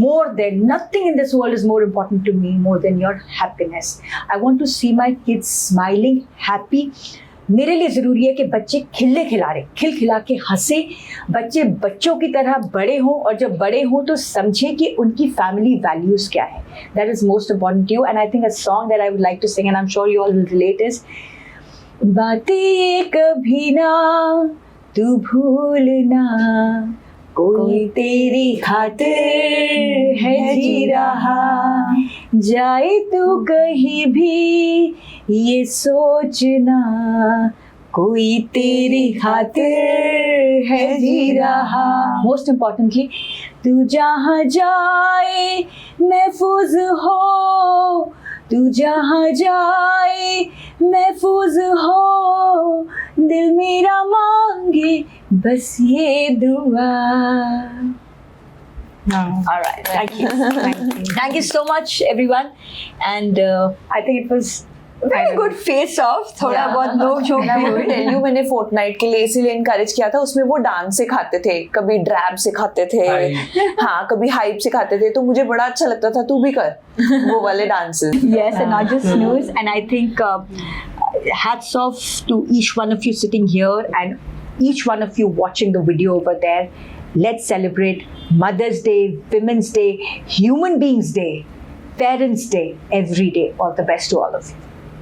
Speaker 1: More than nothing in this world is more important to me, more than your happiness. I want to see my kids smiling, happy. मेरे लिए ज़रूरी है कि बच्चे खिले खिलारे, खिला के हंसे, बच्चे बच्चों की तरह बड़े हों, और जब बड़े हों तो समझें कि उनकी फैमिली वैल्यूज़ क्या है. That is most important to you. And I think a song that I would like to sing, and I'm sure you all will relate, is बातें कभी ना तू भूलना, कोई तेरी खातिर है जी रहा, जाए तू कहीं भी ये सोचना, कोई तेरी खातिर है जी रहा. Most importantly, तू जहाँ जाए महफूज हो, तू जहाँ जाए महफूज हो, दिल मेरा मांगे बस ये दुआ. All right, thank you. Thank you so much, everyone. And I think it was a very good face-off. थोड़ा बहुत नोक झोंक
Speaker 4: And I
Speaker 1: भी
Speaker 4: want to
Speaker 1: हुई.
Speaker 4: tell you, मैंने फोर्टनाइट के लिए इसीलिए इनकरेज किया था. उसमें वो डांस सिखाते थे, कभी ड्रैब सिखाते थे, हाँ कभी हाइप सिखाते थे, तो मुझे बड़ा अच्छा लगता था. तू भी कर वो वाले dances.
Speaker 1: Yes, and not just news. And I think hats off to each one of you sitting here and each one of you watching the video over there. Let's celebrate Mother's Day, Women's Day, Human Beings Day, Parents Day every day. All the best to all of you.